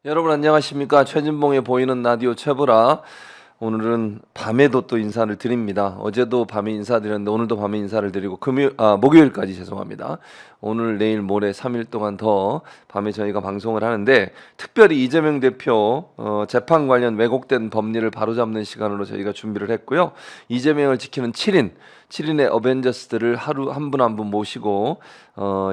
여러분 안녕하십니까? 최진봉의 보이는 라디오 최보라. 오늘은 밤에도 또 인사를 드립니다. 어제도 밤에 인사드렸는데 오늘도 밤에 인사를 드리고 목요일까지 죄송합니다. 오늘 내일 모레 3일 동안 더 밤에 저희가 방송을 하는데 특별히 이재명 대표 재판 관련 왜곡된 법리를 바로잡는 시간으로 저희가 준비를 했고요. 이재명을 지키는 7인의 어벤져스들을 하루 한 분 한 분 모시고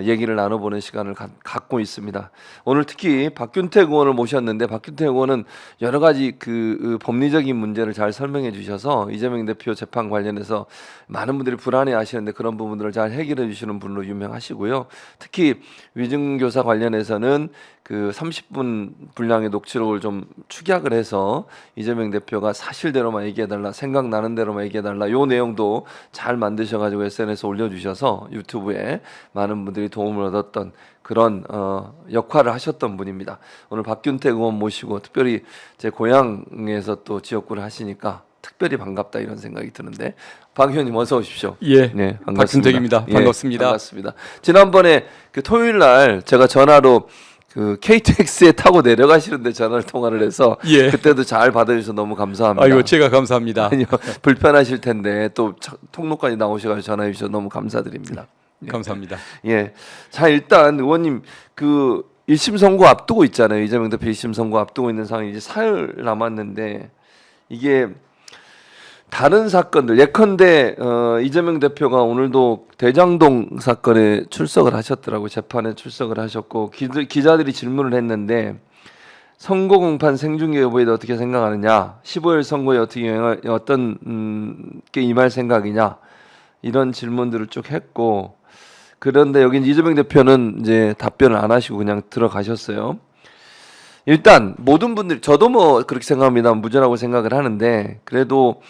얘기를 나눠보는 시간을 갖고 있습니다. 오늘 특히 박균택 의원을 모셨는데 박균택 의원은 여러 가지 그 법리적인 문제를 잘 설명해 주셔서 이재명 대표 재판 관련해서 많은 분들이 불안해하시는데 그런 부분들을 잘 해결해 주시는 분으로 유명하시고요. 특히 위증교사 관련해서는 그 30분 분량의 녹취록을 좀 축약을 해서 이재명 대표가 사실대로만 얘기해달라, 생각나는 대로만 얘기해달라, 요 내용도 잘 만드셔가지고 SNS에 올려주셔서 유튜브에 많은 분들이 도움을 얻었던 그런 역할을 하셨던 분입니다. 오늘 박균택 의원 모시고 특별히 제 고향에서 또 지역구를 하시니까 특별히 반갑다 이런 생각이 드는데 박 의원님 어서 오십시오. 예, 네, 반갑습니다. 박균택입니다. 반갑습니다. 반갑습니다. 지난번에 그 토요일 날 제가 전화로 그 KTX에 타고 내려가시는데 전화를 통화를 해서 그때도 잘 받아주셔서 너무 감사합니다. 아이고 제가 감사합니다. 아니요, 불편하실 텐데 또 통로까지 나오셔가지고 전화해 주셔서 너무 감사드립니다. 감사합니다. 예, 자 일단 의원님 그 1심 선고 앞두고 있잖아요. 이재명 대표 1심 선고 앞두고 있는 상황이 이제 사흘 남았는데 이게 다른 사건들 예컨대 이재명 대표가 오늘도 대장동 사건에 출석을 하셨더라고요. 재판에 출석을 하셨고 기자들이 질문을 했는데 선거 공판 생중계 여부에 대해 어떻게 생각하느냐, 15일 선거에 어떤 게 임할 생각이냐 이런 질문들을 쭉 했고 그런데 여기 이재명 대표는 이제 답변을 안 하시고 그냥 들어가셨어요. 일단 모든 분들이 저도 뭐 그렇게 생각합니다. 무죄라고 생각을 하는데 그래도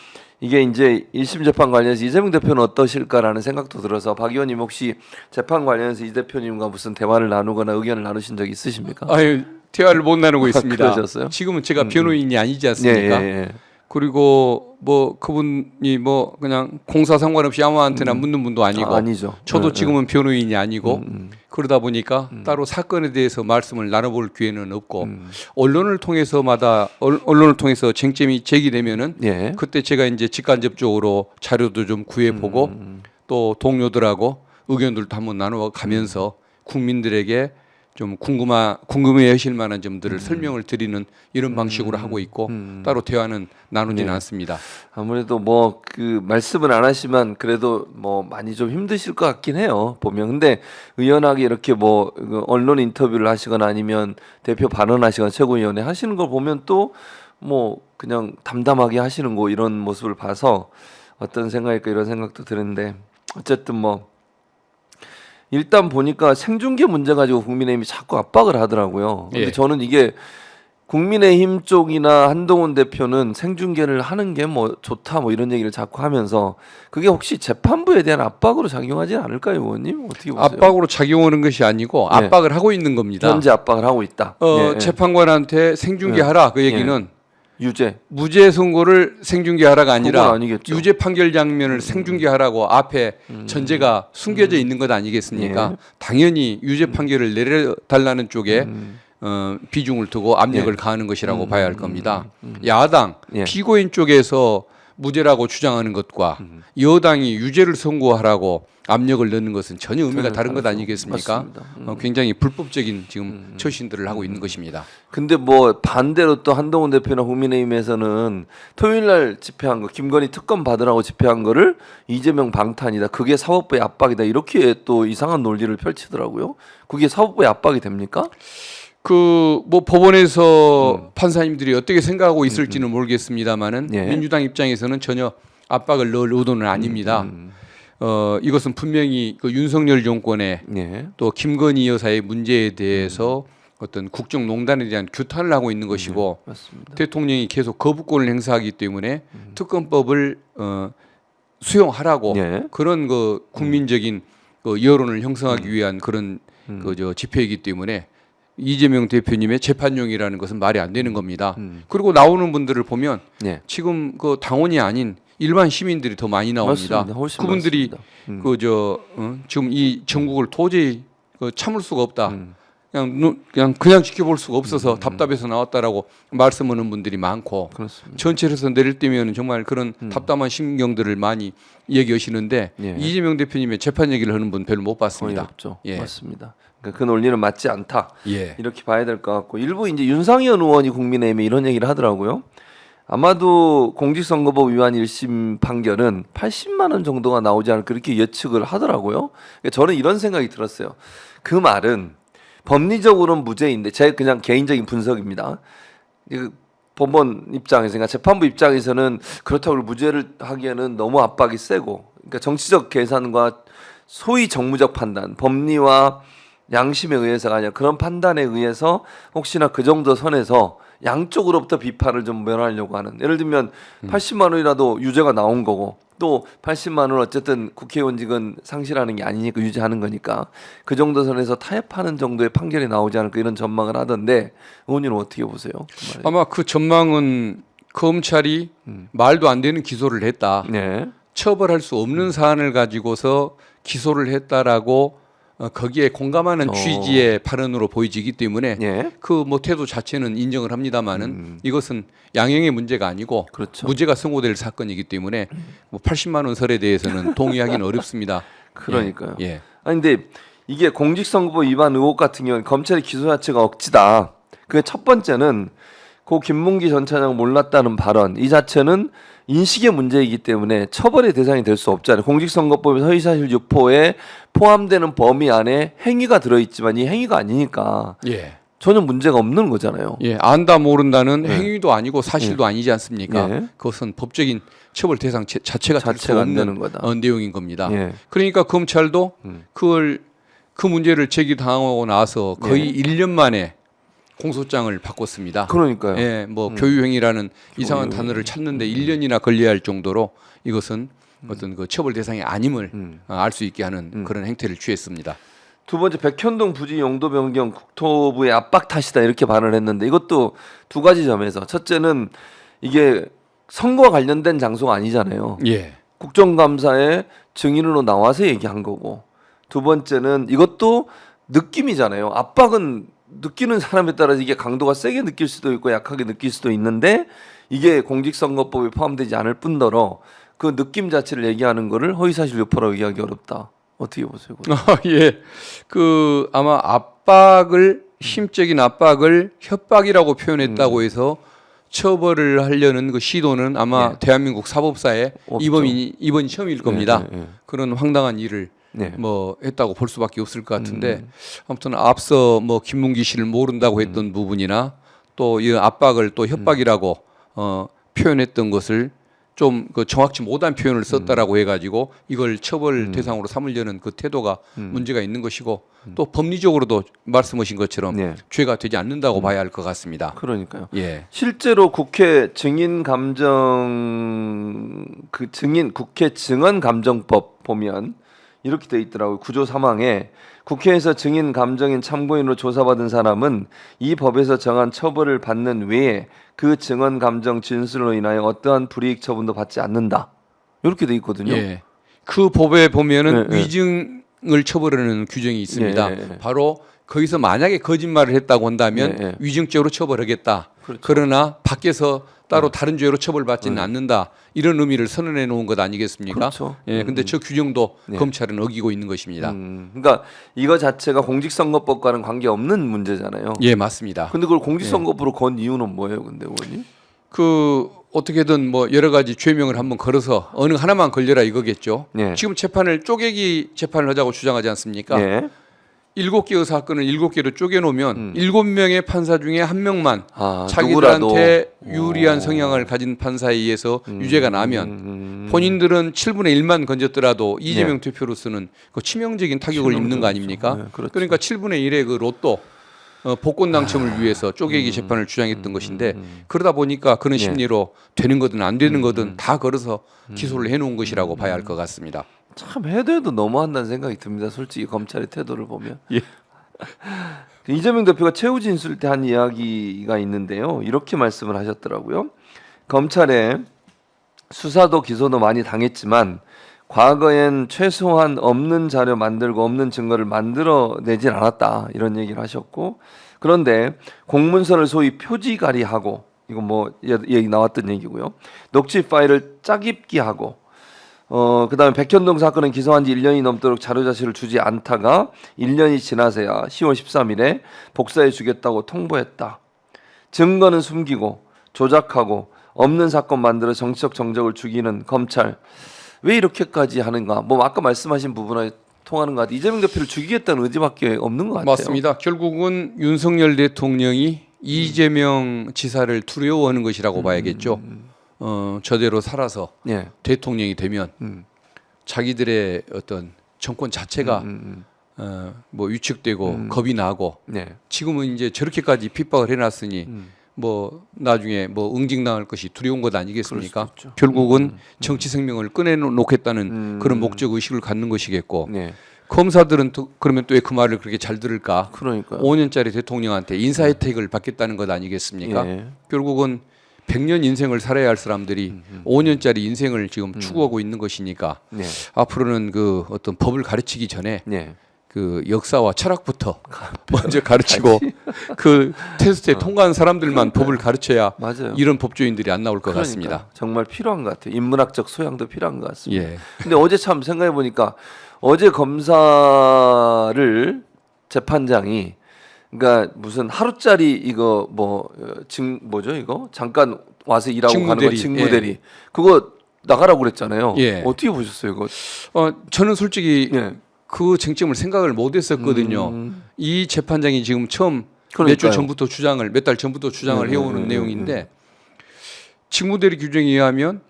이게 이제 1심 재판 관련해서 이재명 대표는 어떠실까라는 생각도 들어서 박 의원님 혹시 재판 관련해서 이 대표님과 무슨 대화를 나누거나 의견을 나누신 적 있으십니까? 아유 대화를 못 나누고 있습니다. 그러셨어요? 지금은 제가 변호인이 아니지 않습니까? 예. 그리고 뭐 그분이 뭐 그냥 공사 상관없이 아무한테나 묻는 분도 아니고 아니죠. 저도 지금은 변호인이 아니고 그러다 보니까 따로 사건에 대해서 말씀을 나눠볼 기회는 없고 언론을 통해서 쟁점이 제기되면은 그때 제가 이제 직간접적으로 자료도 좀 구해보고 또 동료들하고 의견들도 한번 나눠가면서 국민들에게 좀 궁금해하실 만한 점들을 설명을 드리는 이런 방식으로 하고 있고 따로 대화는 나누지는 않습니다. 아무래도 뭐 그 말씀은 안 하시면 그래도 뭐 많이 좀 힘드실 것 같긴 해요. 보면 근데 의연하게 이렇게 뭐 언론 인터뷰를 하시거나 아니면 대표 발언하시거나 최고위원회 하시는 걸 보면 또 뭐 그냥 담담하게 하시는 거 이런 모습을 봐서 어떤 생각일까 이런 생각도 드는데 어쨌든 뭐. 일단 보니까 생중계 문제 가지고 국민의힘이 자꾸 압박을 하더라고요. 근데 저는 이게 국민의힘 쪽이나 한동훈 대표는 생중계를 하는 게 뭐 좋다 뭐 이런 얘기를 자꾸 하면서 그게 혹시 재판부에 대한 압박으로 작용하지 않을까요, 의원님? 어떻게 보세요? 압박으로 작용하는 것이 아니고 압박을 하고 있는 겁니다. 현재 압박을 하고 있다. 재판관한테 생중계하라 그 얘기는 무죄 선고를 생중계하라가 아니라 유죄 판결 장면을 생중계하라고 앞에 전제가 숨겨져 있는 것 아니겠습니까? 당연히 유죄 판결을 내려달라는 쪽에 비중을 두고 압력을 가하는 것이라고 봐야 할 겁니다. 야당 피고인 쪽에서 무죄라고 주장하는 것과 여당이 유죄를 선고하라고 압력을 넣는 것은 전혀 의미가 다른 것 아니겠습니까? 굉장히 불법적인 지금 처신들을 하고 있는 것입니다. 근데 뭐 반대로 또 한동훈 대표나 국민의힘에서는 토요일 날 집회한 거 김건희 특검 받으라고 집회한 거를 이재명 방탄이다. 그게 사법부의 압박이다. 이렇게 또 이상한 논리를 펼치더라고요. 그게 사법부의 압박이 됩니까? 그 뭐 법원에서 판사님들이 어떻게 생각하고 있을지는 모르겠습니다만은 민주당 입장에서는 전혀 압박을 넣을 의도는 아닙니다. 이것은 분명히 그 윤석열 정권의 또 김건희 여사의 문제에 대해서 어떤 국정농단에 대한 규탄을 하고 있는 것이고 대통령이 계속 거부권을 행사하기 때문에 특검법을 수용하라고 그런 그 국민적인 그 여론을 형성하기 위한 그런 그 집회이기 때문에 이재명 대표님의 재판용이라는 것은 말이 안 되는 겁니다. 그리고 나오는 분들을 보면 지금 그 당원이 아닌 일반 시민들이 더 많이 나옵니다. 그분들이 지금 이 정국을 도저히 참을 수가 없다. 그냥 지켜볼 수가 없어서 답답해서 나왔다라고 말씀하는 분들이 많고 그렇습니다. 전철에서 내릴 때면 정말 그런 답답한 심경들을 많이 얘기하시는데 예. 이재명 대표님의 재판 얘기를 하는 분 별로 못 거의 봤습니다. 없죠. 예. 맞습니다. 그러니까 그 논리는 맞지 않다. 예. 이렇게 봐야 될 것 같고 일부 이제 윤상현 의원이 국민의힘에 이런 얘기를 하더라고요. 아마도 공직선거법 위반 1심 판결은 80만 원 정도가 나오지 않을까 그렇게 예측을 하더라고요. 그러니까 저는 이런 생각이 들었어요. 그 말은 법리적으로는 무죄인데 제 그냥 개인적인 분석입니다. 법원 입장에서, 그러니까 재판부 입장에서는 그렇다고 무죄를 하기에는 너무 압박이 세고, 그러니까 정치적 계산과 소위 정무적 판단, 법리와 양심에 의해서가 아니라 그런 판단에 의해서 혹시나 그 정도 선에서 양쪽으로부터 비판을 좀 면하려고 하는, 예를 들면 80만 원이라도 유죄가 나온 거고 또 80만 원 어쨌든 국회의원직은 상실하는 게 아니니까 유지하는 거니까 그 정도 선에서 타협하는 정도의 판결이 나오지 않을까 이런 전망을 하던데 의원님은 어떻게 보세요? 그 아마 그 전망은 검찰이 말도 안 되는 기소를 했다. 네. 처벌할 수 없는 사안을 가지고서 기소를 했다라고 거기에 공감하는 취지의 발언으로 보이지기 때문에 예. 그 뭐 태도 자체는 인정을 합니다만은 이것은 양형의 문제가 아니고 그렇죠. 무죄가 선고될 사건이기 때문에 뭐 80만 원 설에 대해서는 동의하기는 어렵습니다. 그러니까요. 예. 아니 근데 이게 공직선거법 위반 의혹 같은 경우는 검찰의 기소 자체가 억지다. 그 첫 번째는 고 김문기 전 차장 몰랐다는 발언 이 자체는 인식의 문제이기 때문에 처벌의 대상이 될 수 없잖아요. 공직선거법의 허위사실 유포에 포함되는 범위 안에 행위가 들어있지만 이 행위가 아니니까 예. 전혀 문제가 없는 거잖아요. 예, 안다 모른다는 네. 행위도 아니고 사실도 아니지 않습니까? 예. 그것은 법적인 처벌 대상 자체가 될 수 자체가 안 없는 되는 거다. 내용인 겁니다. 예. 그러니까 검찰도 그걸 그 문제를 제기당하고 나서 거의 1년 만에 공소장을 바꿨습니다. 그러니까요. 예, 뭐 교유행위라는 이상한 단어를 찾는데 1년이나 걸려야 할 정도로 이것은 어떤 그 처벌 대상이 아님을 알 수 있게 하는 그런 행태를 취했습니다. 두 번째 백현동 부지 용도 변경 국토부의 압박 탓이다 이렇게 발언을 했는데 이것도 두 가지 점에서 첫째는 이게 선거와 관련된 장소가 아니잖아요. 예. 국정감사에 증인으로 나와서 얘기한 거고 두 번째는 이것도 느낌이잖아요. 압박은 느끼는 사람에 따라서 이게 강도가 세게 느낄 수도 있고 약하게 느낄 수도 있는데 이게 공직선거법에 포함되지 않을 뿐더러 그 느낌 자체를 얘기하는 거를 허위사실 유포라고 얘기하기 어렵다. 어떻게 보세요? 예. 그 아마 압박을 심적인 압박을 협박이라고 표현했다고 해서 처벌을 하려는 그 시도는 아마 대한민국 사법사에 없죠. 이번이 처음일 겁니다. 네. 그런 황당한 일을 네. 뭐 했다고 볼 수밖에 없을 것 같은데 아무튼 앞서 뭐 김문기 씨를 모른다고 했던 부분이나 또 이 압박을 또 협박이라고 표현했던 것을 좀 그 정확치 못한 표현을 썼다라고 해가지고 이걸 처벌 대상으로 삼으려는 그 태도가 문제가 있는 것이고 또 법리적으로도 말씀하신 것처럼 네. 죄가 되지 않는다고 봐야 할 것 같습니다. 그러니까요. 예. 실제로 국회 증인 감정 국회 증언 감정법 보면 이렇게 돼 있더라고요. 구조 3항에 국회에서 증인 감정인 참고인으로 조사받은 사람은 이 법에서 정한 처벌을 받는 외에 그 증언 감정 진술로 인하여 어떠한 불이익 처분도 받지 않는다. 이렇게 돼 있거든요. 예. 그 법에 보면은 네, 네. 위증을 처벌하는 규정이 있습니다. 예. 바로 거기서 만약에 거짓말을 했다고 한다면 예. 위증죄로 처벌하겠다. 그렇죠. 그러나 밖에서 따로 다른 죄로 처벌받지는 않는다. 이런 의미를 선언해 놓은 것 아니겠습니까? 그렇죠. 예, 근데 저 규정도 네. 검찰은 어기고 있는 것입니다. 그러니까 이거 자체가 공직선거법과는 관계없는 문제잖아요. 예, 맞습니다. 근데 그걸 공직선거법으로 건 이유는 뭐예요, 근데 의원님? 그 어떻게든 뭐 여러 가지 죄명을 한번 걸어서 어느 하나만 걸려라 이거겠죠. 네. 지금 재판을 쪼개기 재판을 하자고 주장하지 않습니까? 네. 7개의 사건을 7개로 쪼개놓으면 7명의 판사 중에 1명만 자기들한테 유리한 성향을 가진 판사에 의해서 유죄가 나면 본인들은 7분의 1만 건졌더라도 이재명 대표로서는 그 치명적인 타격을 입는 거 아닙니까? 네, 그렇죠. 그러니까 7분의 1의 그 로또 복권 당첨을 위해서 쪼개기 재판을 주장했던 것인데 그러다 보니까 그런 심리로 되는 거든 안 되는 거든 다 걸어서 기소를 해놓은 것이라고 봐야 할 것 같습니다. 참 해도 너무한다는 생각이 듭니다. 솔직히 검찰의 태도를 보면. 예. 이재명 대표가 최후 진술 때 한 이야기가 있는데요. 이렇게 말씀을 하셨더라고요. 검찰에 수사도 기소도 많이 당했지만 과거엔 최소한 없는 자료 만들고 없는 증거를 만들어내질 않았다 이런 얘기를 하셨고, 그런데 공문서를 소위 표지가리하고, 이거 뭐 얘기 나왔던 얘기고요. 녹취 파일을 짜깁기하고, 그다음에 백현동 사건은 기소한 지 1년이 넘도록 자료 자료를 주지 않다가 1년이 지나서야 10월 13일에 복사해 주겠다고 통보했다. 증거는 숨기고 조작하고 없는 사건 만들어 정치적 정적을 죽이는 검찰, 왜 이렇게까지 하는가? 뭐 아까 말씀하신 부분에 통하는 것 같아요. 이재명 대표를 죽이겠다는 의지밖에 없는 것 같아요. 맞습니다. 결국은 윤석열 대통령이 이재명 지사를 두려워하는 것이라고 봐야겠죠. 저대로 살아서 예. 대통령이 되면 자기들의 어떤 정권 자체가 뭐 위축되고 겁이 나고, 네. 지금은 이제 저렇게까지 핍박을 해놨으니 뭐 나중에 뭐 응징당할 것이 두려운 것 아니겠습니까? 그럴 수도 있죠. 결국은 정치 생명을 꺼내놓겠다는 그런 목적 의식을 갖는 것이겠고, 네. 검사들은 또 그러면 또 왜 그 말을 그렇게 잘 들을까? 그러니까요. 5년짜리 대통령한테 인사 혜택을 받겠다는 것 아니겠습니까? 예. 결국은 100년 인생을 살아야 할 사람들이 5년짜리 인생을 지금 추구하고 있는 것이니까, 네. 앞으로는 그 어떤 법을 가르치기 전에 네. 그 역사와 철학부터 먼저 가르치고 그 테스트에 통과한 사람들만 법을 가르쳐야 맞아요. 이런 법조인들이 안 나올 것 그러니까 같습니다. 정말 필요한 것 같아요. 인문학적 소양도 필요한 것 같습니다. 예. 근데 어제 참 생각해 보니까 어제 검사를 재판장이, 그러니까 무슨 하루짜리 이거 뭐죠 이거 잠깐 와서 일하고 가는 거 직무대리. 직무대리, 그거 나가라고 그랬잖아요. 예. 어떻게 보셨어요 이거? 저는 솔직히 예. 그 쟁점을 생각을 못했었거든요. 이 재판장이 지금 처음 몇 주 그러니까요. 전부터 몇 달 전부터 주장을 네, 해오는 네, 내용인데, 직무대리 규정에 의하면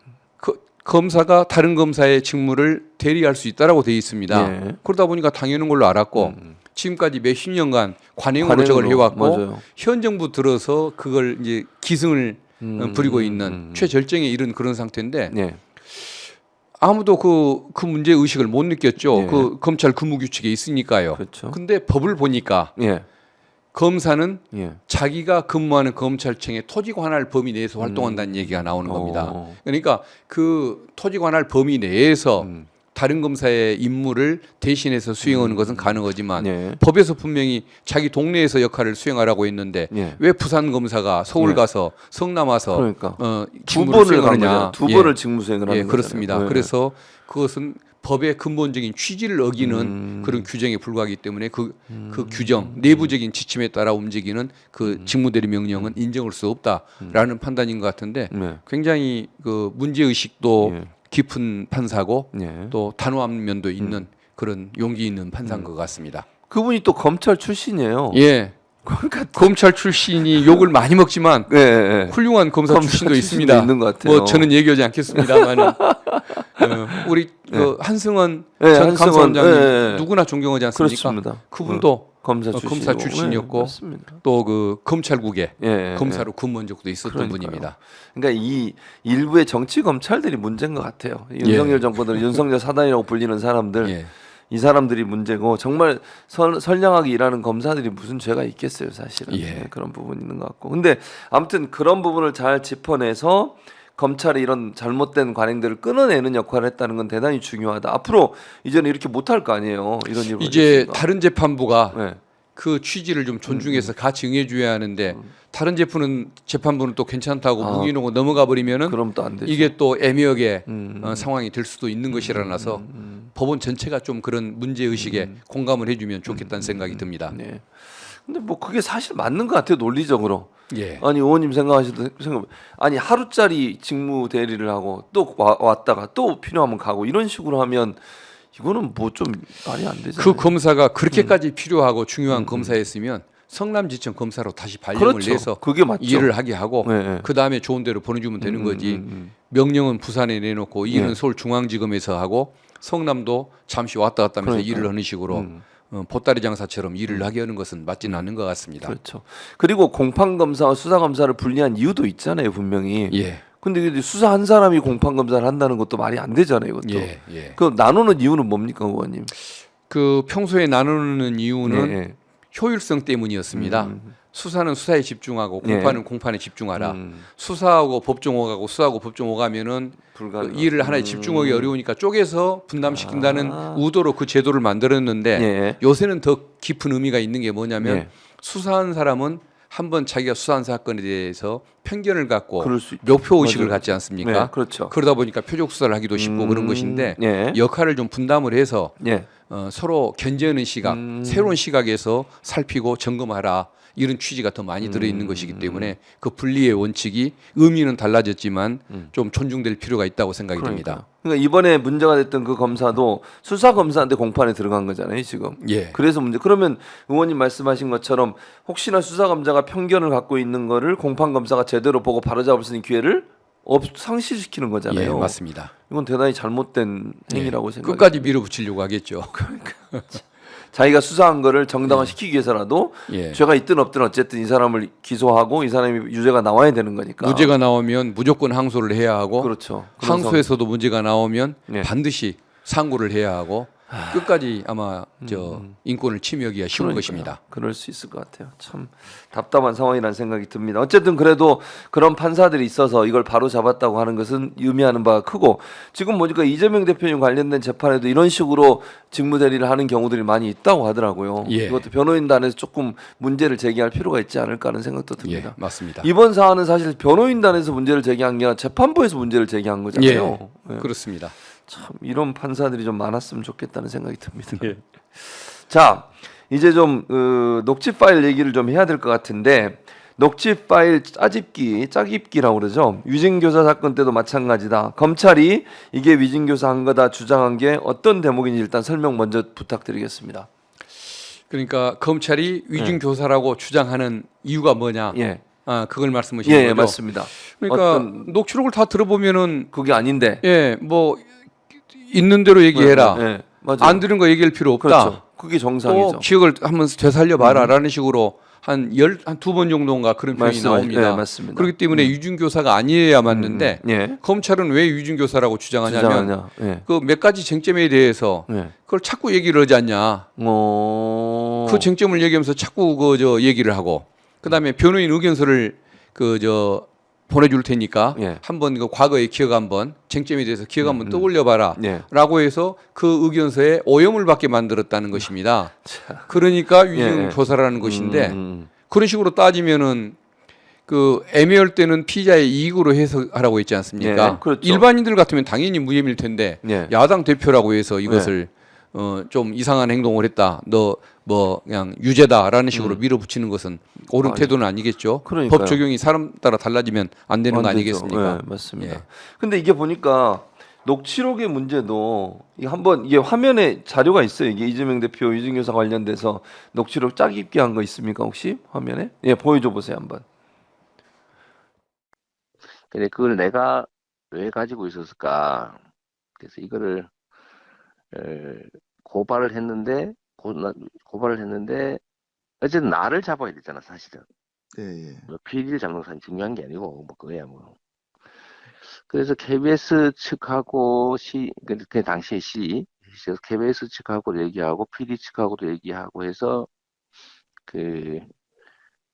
검사가 다른 검사의 직무를 대리할 수 있다라고 되어 있습니다. 예. 그러다 보니까 당연한 걸로 알았고, 지금까지 몇십 년간 관행으로 저걸 해왔고, 맞아요. 현 정부 들어서 그걸 이제 기승을 부리고 있는 최절정에 이른 그런 상태인데, 네. 아무도 그 문제 의식을 못 느꼈죠. 예. 그 검찰 근무 규칙에 있으니까요. 그렇죠. 근데 법을 보니까 예. 검사는 예. 자기가 근무하는 검찰청의 토지 관할 범위 내에서 활동한다는 얘기가 나오는 겁니다. 그러니까 그 토지 관할 범위 내에서 다른 검사의 임무를 대신해서 수행하는 것은 가능하지만, 예. 법에서 분명히 자기 동네에서 역할을 수행하라고 했는데 예. 왜 부산 검사가 서울 예. 가서 성남 와서 그러니까 두 직무를 번을 수행하느냐? 두 번을 직무 수행을 하는 예, 거잖아요. 그렇습니다. 예. 그래서 그것은 법의 근본적인 취지를 어기는 그런 규정에 불과하기 때문에 그 규정, 내부적인 지침에 따라 움직이는 그 직무대리 명령은 인정할 수 없다라는 판단인 것 같은데, 네. 굉장히 그 문제 의식도 예. 깊은 판사고 예. 또 단호한 면도 있는 그런 용기 있는 판사인 것 같습니다. 그분이 또 검찰 출신이에요. 예. 그러니까 검찰 출신이 욕을 많이 먹지만 예, 예. 훌륭한 검사 출신도 있습니다. 있는 것 같아요. 뭐 저는 얘기하지 않겠습니다만은 우리 그 한승원 예, 전 한승원, 감사원장님 예, 예. 누구나 존경하지 않습니까? 그렇습니다. 그분도 검사 검사 출신이었고, 예, 맞습니다. 또 그 검찰국에 예, 예, 검사로 근무한 적도 있었던 그러니까요. 분입니다. 그러니까 이 일부의 정치 검찰들이 문제인 것 같아요. 윤석열 정권들, 윤석열 사단이라고 불리는 사람들, 예. 이 사람들이 문제고, 정말 선량하게 일하는 검사들이 무슨 죄가 있겠어요, 사실은. 예. 네, 그런 부분이 있는 것 같고. 근데 아무튼 그런 부분을 잘 짚어내서 검찰이 이런 잘못된 관행들을 끊어내는 역할을 했다는 건 대단히 중요하다. 앞으로 이제는 이렇게 못할 거 아니에요. 이런 일을 이제 벌였으니까. 다른 재판부가 네. 그 취지를 좀 존중해서 같이 응해줘야 하는데, 다른 재판부는 또 괜찮다고 묵인하고 넘어가 버리면은 그럼 또 안 되죠. 이게 또 애매하게 상황이 될 수도 있는 것이라서 법원 전체가 좀 그런 문제 의식에 공감을 해주면 좋겠다는 생각이 듭니다. 네. 근데 뭐 그게 사실 맞는 것 같아요, 논리적으로. 예. 아니 의원님 아니 하루짜리 직무 대리를 하고 또 왔다가 또 필요하면 가고 이런 식으로 하면 이거는 뭐 좀 말이 안 되잖아요. 그 검사가 그렇게까지 필요하고 중요한 검사였으면 성남지청 검사로 다시 발령을 그렇죠. 내서 그게 맞죠. 일을 하게 하고, 네, 네. 그 다음에 좋은 데로 보내주면 되는 거지. 명령은 부산에 내놓고 일은 네. 서울중앙지검에서 하고, 성남도 잠시 왔다 갔다 하면서 그러니까요. 일을 하는 식으로 보따리 장사처럼 일을 하게 하는 것은 맞지는 않는 것 같습니다. 그렇죠. 그리고 공판 검사와 수사 검사를 분리한 이유도 있잖아요, 분명히. 예. 근데 이게 수사 한 사람이 공판 검사를 한다는 것도 말이 안 되잖아요, 이것도. 예. 예. 그 나누는 이유는 뭡니까, 의원님? 그 평소에 나누는 이유는 예, 예. 효율성 때문이었습니다. 수사는 수사에 집중하고 예. 공판은 공판에 집중하라. 수사하고 법정 오가고 수사하고 법정 오가면은 그 일을 하나에 집중하기 어려우니까 쪼개서 분담시킨다는 의도로 그 제도를 만들었는데 예. 요새는 더 깊은 의미가 있는 게 뭐냐면 예. 수사한 사람은 한번 자기가 수사한 사건에 대해서 편견을 갖고 그럴 수 있죠. 묘표 의식을 맞아요. 갖지 않습니까? 네, 그렇죠. 그러다 보니까 표적 수사를 하기도 쉽고 그런 것인데 예. 역할을 좀 분담을 해서 예. 서로 견제하는 시각, 새로운 시각에서 살피고 점검하라. 이런 취지가 더 많이 들어있는 것이기 때문에 그 분리의 원칙이 의미는 달라졌지만 좀 존중될 필요가 있다고 생각이 듭니다. 그러니까 이번에 문제가 됐던 그 검사도 수사 검사한테 공판에 들어간 거잖아요, 지금. 예. 그래서 문제. 그러면 의원님 말씀하신 것처럼 혹시나 수사 검사가 편견을 갖고 있는 거를 공판 검사가 제대로 보고 바로잡을 수 있는 기회를 상실시키는 거잖아요. 예, 맞습니다. 이건 대단히 잘못된 행위라고 생각해요. 끝까지 밀어붙이려고 하겠죠. 자기가 수사한 거를 정당화시키기 위해서라도 예. 죄가 있든 없든 어쨌든 이 사람을 기소하고 이 사람이 유죄가 나와야 되는 거니까. 무죄가 나오면 무조건 항소를 해야 하고 그렇죠. 그런 항소에서도 문제가 나오면 예. 반드시 상고를 해야 하고 끝까지 아마 저 인권을 침해하기가 쉬운 것입니다. 그럴 수 있을 것 같아요. 참 답답한 상황이라는 생각이 듭니다. 어쨌든 그래도 그런 판사들이 있어서 이걸 바로 잡았다고 하는 것은 의미하는 바가 크고 지금 보니까 이재명 대표님 관련된 재판에도 이런 식으로 직무대리를 하는 경우들이 많이 있다고 하더라고요. 예. 이것도 변호인단에서 조금 문제를 제기할 필요가 있지 않을까 하는 생각도 듭니다. 예, 맞습니다. 이번 사안은 사실 변호인단에서 문제를 제기한 게 아니라 재판부에서 문제를 제기한 거잖아요. 예, 그렇습니다. 참 이런 판사들이 좀 많았으면 좋겠다는 생각이 듭니다. 예. 자, 이제 좀 녹취 파일 얘기를 좀 해야 될 것 같은데 녹취 파일 짜깁기라고 그러죠. 위증교사 사건 때도 마찬가지다. 검찰이 이게 위증교사 한 거다 주장한 게 어떤 대목인지 일단 설명 먼저 부탁드리겠습니다. 그러니까 검찰이 위증 교사라고 주장하는 이유가 뭐냐? 예, 그걸 말씀하시는 예, 거죠. 맞습니다. 그러니까 어떤 녹취록을 다 들어보면은 그게 아닌데. 예, 뭐 있는 대로 얘기해라. 예, 맞아요. 안 들은 거 얘기할 필요 없다. 그렇죠. 그게 정상이죠. 또 기억을 한번 되살려 봐라라는 식으로 한 두 번 정도인가 그런 표현이 나옵니다. 네, 맞습니다. 그렇기 때문에 위증교사가 아니어야 맞는데 예. 검찰은 왜 위증교사라고 주장하냐면 주장하냐. 예. 그 몇 가지 쟁점에 대해서 예. 그걸 자꾸 얘기를 하지 않냐. 그 쟁점을 얘기하면서 자꾸 얘기를 하고 그다음에 변호인 의견서를 보내줄 테니까 예. 한번 그 과거의 기억 한번 쟁점에 대해서 기억 한번 떠올려봐라 예. 라고 해서 그 의견서에 오염을 받게 만들었다는 것입니다. 그러니까 위증 예. 교사라는 것인데 그런 식으로 따지면은 그 애매할 때는 피의자의 이익으로 해석하라고 했지 않습니까? 예. 그렇죠. 일반인들 같으면 당연히 무혐의일 텐데 예. 야당 대표라고 해서 이것을 좀 이상한 행동을 했다. 너 뭐 그냥 유죄다라는 식으로 밀어붙이는 것은 옳은 태도는 아니겠죠. 그러니까요. 법 적용이 사람 따라 달라지면 안 되는 거 안 되죠. 아니겠습니까? 네, 맞습니다. 예. 근데 이게 보니까 녹취록의 문제도 이게 화면에 자료가 있어요. 이게 이재명 대표 위증교사 관련돼서 녹취록 짜깁기 한 거 있습니까 혹시 화면에? 예, 보여줘 보세요 한번. 근데 그걸 내가 왜 가지고 있었을까? 그래서 이거를 고발을 했는데 어쨌든 나를 잡아야 되잖아 사실은. 예. 뭐 PD를 잡는 것은 중요한 게 아니고 뭐 그거야 뭐. 그래서 KBS 측하고 그 당시에 KBS 측하고도 얘기하고 PD 측하고도 얘기하고 해서 그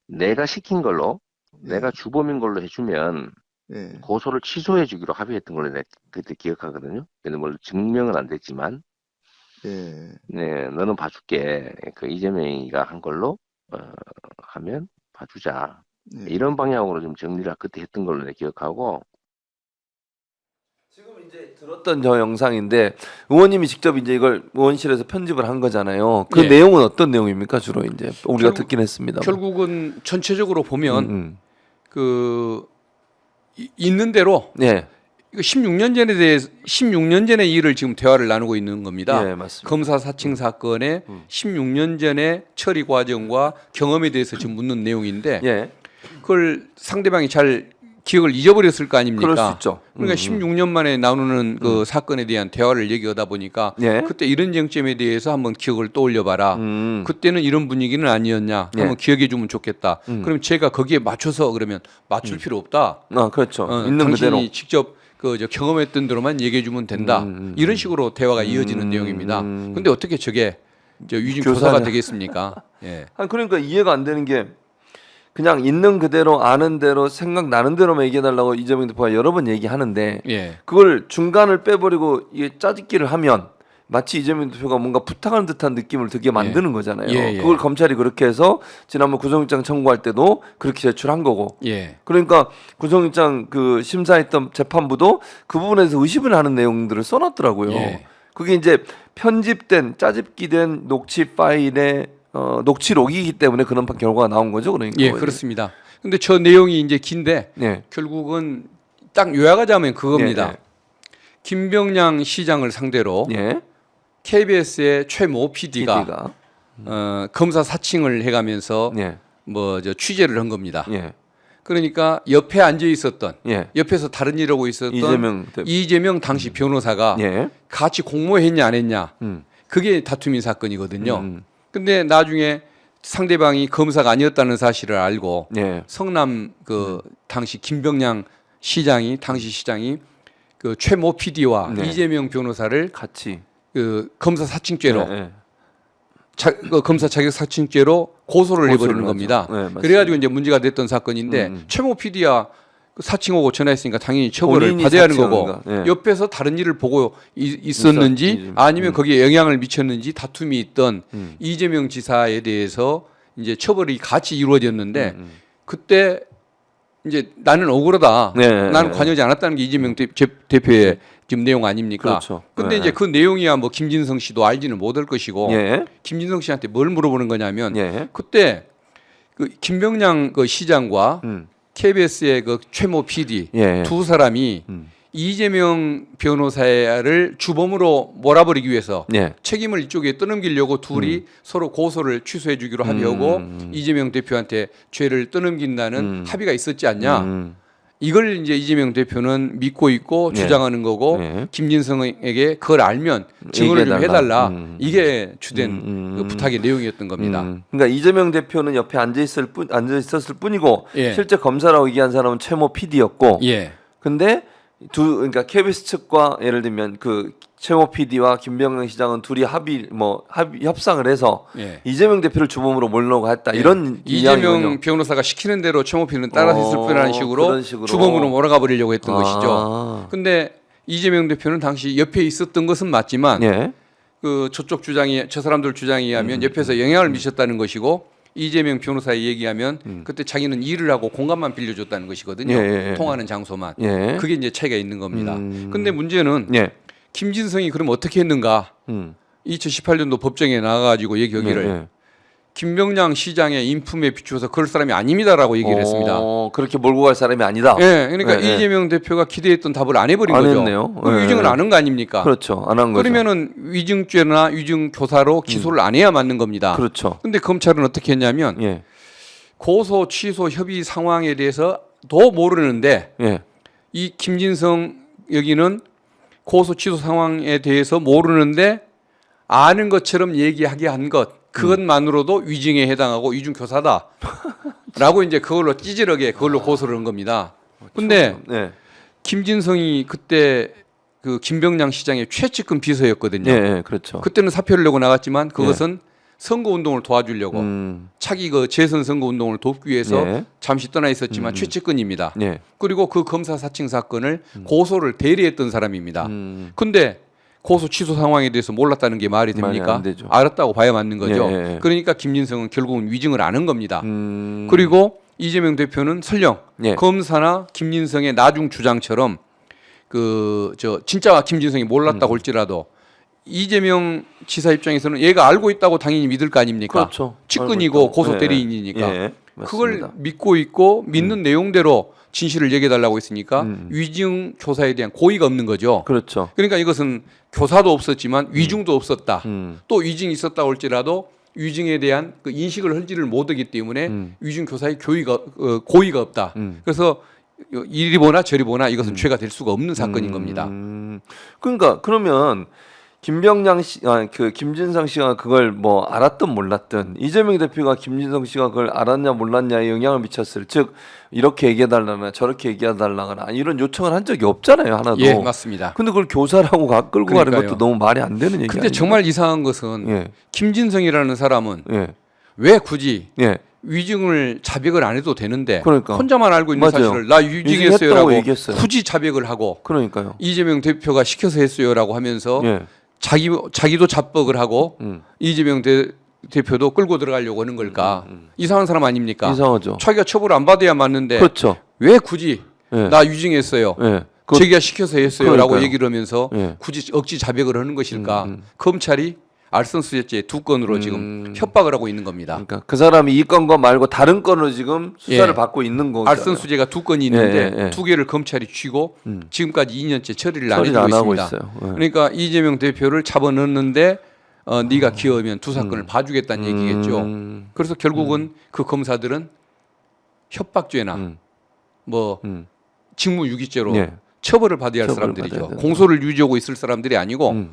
내가 시킨 걸로 내가 주범인 걸로 해주면 예. 고소를 취소해 주기로 합의했던 걸로 내가 그때 기억하거든요. 근데 뭐 증명은 안 됐지만 예. 네, 너는 봐줄게. 그 이재명이가 한 걸로 하면 봐주자. 예. 이런 방향으로 좀 정리를 그때 했던 걸로 내가 기억하고. 지금 이제 들었던 저 영상인데 의원님이 직접 이제 이걸 의원실에서 편집을 한 거잖아요. 그 예. 내용은 어떤 내용입니까 주로 이제 우리가 듣긴 했습니다. 결국은 전체적으로 보면 있는 대로 예, 이거 16년 전의 일을 지금 대화를 나누고 있는 겁니다. 예, 맞습니다. 검사 사칭 사건의 16년 전의 처리 과정과 경험에 대해서 지금 묻는 내용인데 예, 그걸 상대방이 잘 기억을 잊어버렸을 거 아닙니까? 그럴 수 있죠. 그러니까 16년 만에 나누는 그 사건에 대한 대화를 얘기하다 보니까 예. 그때 이런 쟁점에 대해서 한번 기억을 떠올려봐라. 그때는 이런 분위기는 아니었냐. 예. 한번 기억해주면 좋겠다. 그럼 제가 거기에 맞춰서 그러면 맞출 필요 없다. 그렇죠. 있는 당신이 그대로. 직접 경험했던 대로만 얘기해주면 된다. 이런 식으로 대화가 이어지는 내용입니다. 근데 어떻게 저게 위증 교사가 교사냐. 되겠습니까? 예. 그러니까 이해가 안 되는 게 그냥 있는 그대로 아는 대로 생각나는 대로만 얘기해달라고 이재명 대표가 여러 번 얘기하는데 예. 그걸 중간을 빼버리고 이게 짜집기를 하면 마치 이재명 대표가 뭔가 부탁하는 듯한 느낌을 들게 만드는 거잖아요. 예, 예. 그걸 검찰이 그렇게 해서 지난번 구속영장 청구할 때도 그렇게 제출한 거고. 예. 그러니까 구속영장 그 심사했던 재판부도 그 부분에서 의심을 하는 내용들을 써놨더라고요. 예. 그게 이제 편집된 짜집기된 녹취 파일의 녹취록이기 때문에 그런 결과가 나온 거죠, 그러니까. 예, 그렇습니다. 근데 저 내용이 이제 긴데 예. 결국은 딱 요약하자면 그겁니다. 예, 예. 김병량 시장을 상대로 예. KBS의 최모 PD가 PD가. 검사 사칭을 해가면서 예. 뭐 저 취재를 한 겁니다. 예. 그러니까 옆에 앉아 있었던 예. 옆에서 다른 일 하고 있었던 이재명 대표. 당시 변호사가 예. 같이 공모했냐 안 했냐 음. 그게 다툼인 사건이거든요. 근데 나중에 상대방이 검사가 아니었다는 사실을 알고 예. 성남 그 당시 김병량 시장이 당시 시장이 그 최모 PD와 네. 이재명 변호사를 같이 그 검사 사칭죄로 예, 예. 그 검사 자격 사칭죄로 고소를 해버리는 하죠. 겁니다. 네, 맞습니다. 그래가지고 이제 문제가 됐던 사건인데 최모 PD야 사칭하고 전화했으니까 당연히 처벌을 본인이 받아야 하는 사칭한 거고 거. 예. 옆에서 다른 일을 보고 있었는지 아니면 거기에 영향을 미쳤는지 다툼이 있던 이재명 지사에 대해서 이제 처벌이 같이 이루어졌는데 그때 이제 나는 억울하다. 네, 나는 네. 관여하지 않았다는 게 이재명 대표의 지금 내용 아닙니까? 그렇죠. 근데 네. 이제 그 내용이야 뭐 김진성 씨도 알지는 못할 것이고 예. 김진성 씨한테 뭘 물어보는 거냐면 예. 그때 그 김병량 그 시장과 KBS의 그 최모 PD 예. 두 사람이 이재명 변호사를 주범으로 몰아버리기 위해서 예. 책임을 이쪽에 떠넘기려고 둘이 서로 고소를 취소해 주기로 합의하고 이재명 대표한테 죄를 떠넘긴다는 합의가 있었지 않냐. 이걸 이제 이재명 대표는 믿고 있고 예. 주장하는 거고 예. 김진성에게 그걸 알면 증언을 좀 해달라. 이게 주된 그 부탁의 내용이었던 겁니다. 그러니까 이재명 대표는 옆에 앉아 있었을 뿐이고 예. 실제 검사라고 얘기한 사람은 최모 PD였고. 예. 근데 그러니까 KBS 측과 예를 들면 그 최모 PD와 김병영 시장은 둘이 협상을 해서 예. 이재명 대표를 주범으로 몰려고 했다. 예. 이런 이재명 이야기군요. 변호사가 시키는 대로 최모 PD는 따라서 했을 뿐이라는 그런 식으로 식으로. 주범으로 몰아가 버리려고 했던 아. 것이죠. 근데 이재명 대표는 당시 옆에 있었던 것은 맞지만 예. 그 저쪽 주장이 저 사람들 주장에 의하면 옆에서 영향을 미쳤다는 것이고 이재명 변호사에 얘기하면 그때 자기는 일을 하고 공간만 빌려줬다는 것이거든요. 예. 통하는 장소만. 예. 그게 이제 차이가 있는 겁니다. 근데 문제는 예. 김진성이 그럼 어떻게 했는가? 2018년도 법정에 나가가지고 얘기하기를 예. 김병량 시장의 인품에 비추어서 그럴 사람이 아닙니다라고 얘기를 했습니다. 그렇게 몰고 갈 사람이 아니다. 예, 그러니까 예, 예. 이재명 대표가 기대했던 답을 안 해버린 안 거죠. 했네요. 그럼 예. 위증을 안 한 거 아닙니까? 그렇죠. 안 한 거죠. 그러면은 위증죄나 위증 교사로 기소를 안 해야 맞는 겁니다. 그렇죠. 근데 검찰은 어떻게 했냐면 예. 고소 취소 협의 상황에 대해서 더 모르는데 예. 이 김진성 여기는 고소 취소 상황에 대해서 모르는데 아는 것처럼 얘기하게 한 것 그것만으로도 위증에 해당하고 위증 교사다라고 이제 그걸로 찌질하게 그걸로 고소를 한 겁니다. 근데 네. 김진성이 그때 그 김병량 시장의 최측근 비서였거든요. 예, 예, 그렇죠. 그때는 사표를 내고 나갔지만 그것은 선거 운동을 도와주려고 음. 차기 그 재선 선거 운동을 돕기 위해서 예. 잠시 떠나 있었지만 최측근입니다. 예. 그리고 그 검사 사칭 사건을 고소를 대리했던 사람입니다. 음. 근데 고소 취소 상황에 대해서 몰랐다는 게 말이 말이 됩니까? 안 되죠. 알았다고 봐야 맞는 거죠. 예, 예. 그러니까 김진성은 결국은 위증을 안 한 겁니다. 음. 그리고 이재명 대표는 설령 예. 검사나 김진성의 나중 주장처럼 진짜 김진성이 몰랐다고 할지라도 이재명 지사 입장에서는 얘가 알고 있다고 당연히 믿을 거 아닙니까? 그렇죠. 측근이고 알고 있다고. 고소 예, 대리인이니까 예, 그걸 맞습니다. 믿고 있고 믿는 내용대로 진실을 얘기해달라고 했으니까 위증 교사에 대한 고의가 없는 거죠. 그렇죠. 그러니까 이것은 교사도 없었지만 위증도 없었다. 음. 또 위증이 있었다 할지라도 위증에 대한 그 인식을 할지를 못하기 때문에 위증 교사의 고의가 없다. 그래서 이리 보나 저리 보나 이것은 죄가 될 수가 없는 사건인 겁니다. 그러니까 그러면 김병량 그 김진성 씨가 그걸 뭐 알았든 몰랐든 이재명 대표가 김진성 씨가 그걸 알았냐 몰랐냐에 영향을 미쳤을 즉 이렇게 얘기해달라거나 저렇게 얘기해달라거나 이런 요청을 한 적이 없잖아요 하나도. 예, 맞습니다. 근데 그걸 교사라고 끌고 가는 그러니까요. 것도 너무 말이 안 되는 얘기. 근데 정말 이상한 것은 예. 김진성이라는 사람은 예. 왜 굳이 예. 위증을 자백을 안 해도 되는데 그러니까. 혼자만 알고 있는 맞아요. 사실을 나 위증했다고 위증했어요라고 얘기했어요. 굳이 자백을 하고 그러니까요. 이재명 대표가 시켜서 했어요라고 하면서 예. 자기도 자뻑을 하고 이재명 대표도 끌고 들어가려고 하는 걸까? 이상한 사람 아닙니까? 이상하죠. 자기가 처벌 안 받아야 맞는데 그렇죠. 왜 굳이 예. 나 위증했어요. 예. 자기가 시켜서 했어요라고 그러니까요. 얘기를 하면서 예. 굳이 억지 자백을 하는 것일까? 검찰이 알선수재죄 2건으로 지금 협박을 하고 있는 겁니다. 그러니까 그 사람이 이 건과 말고 다른 건으로 지금 수사를 예. 받고 있는 거죠. 알선수재가 2건이 있는데 예, 예. 2개를 검찰이 쥐고 지금까지 2년째 처리를 안 처리를 해주고 안 하고 있습니다. 있어요. 예. 그러니까 이재명 대표를 잡아넣는데 네가 기어오면 두 사건을 봐주겠다는 얘기겠죠. 그래서 결국은 그 검사들은 협박죄나 뭐 직무유기죄로 예. 처벌을 받아야 할 처벌을 사람들이죠. 받아야 된다. 공소를 유지하고 있을 사람들이 아니고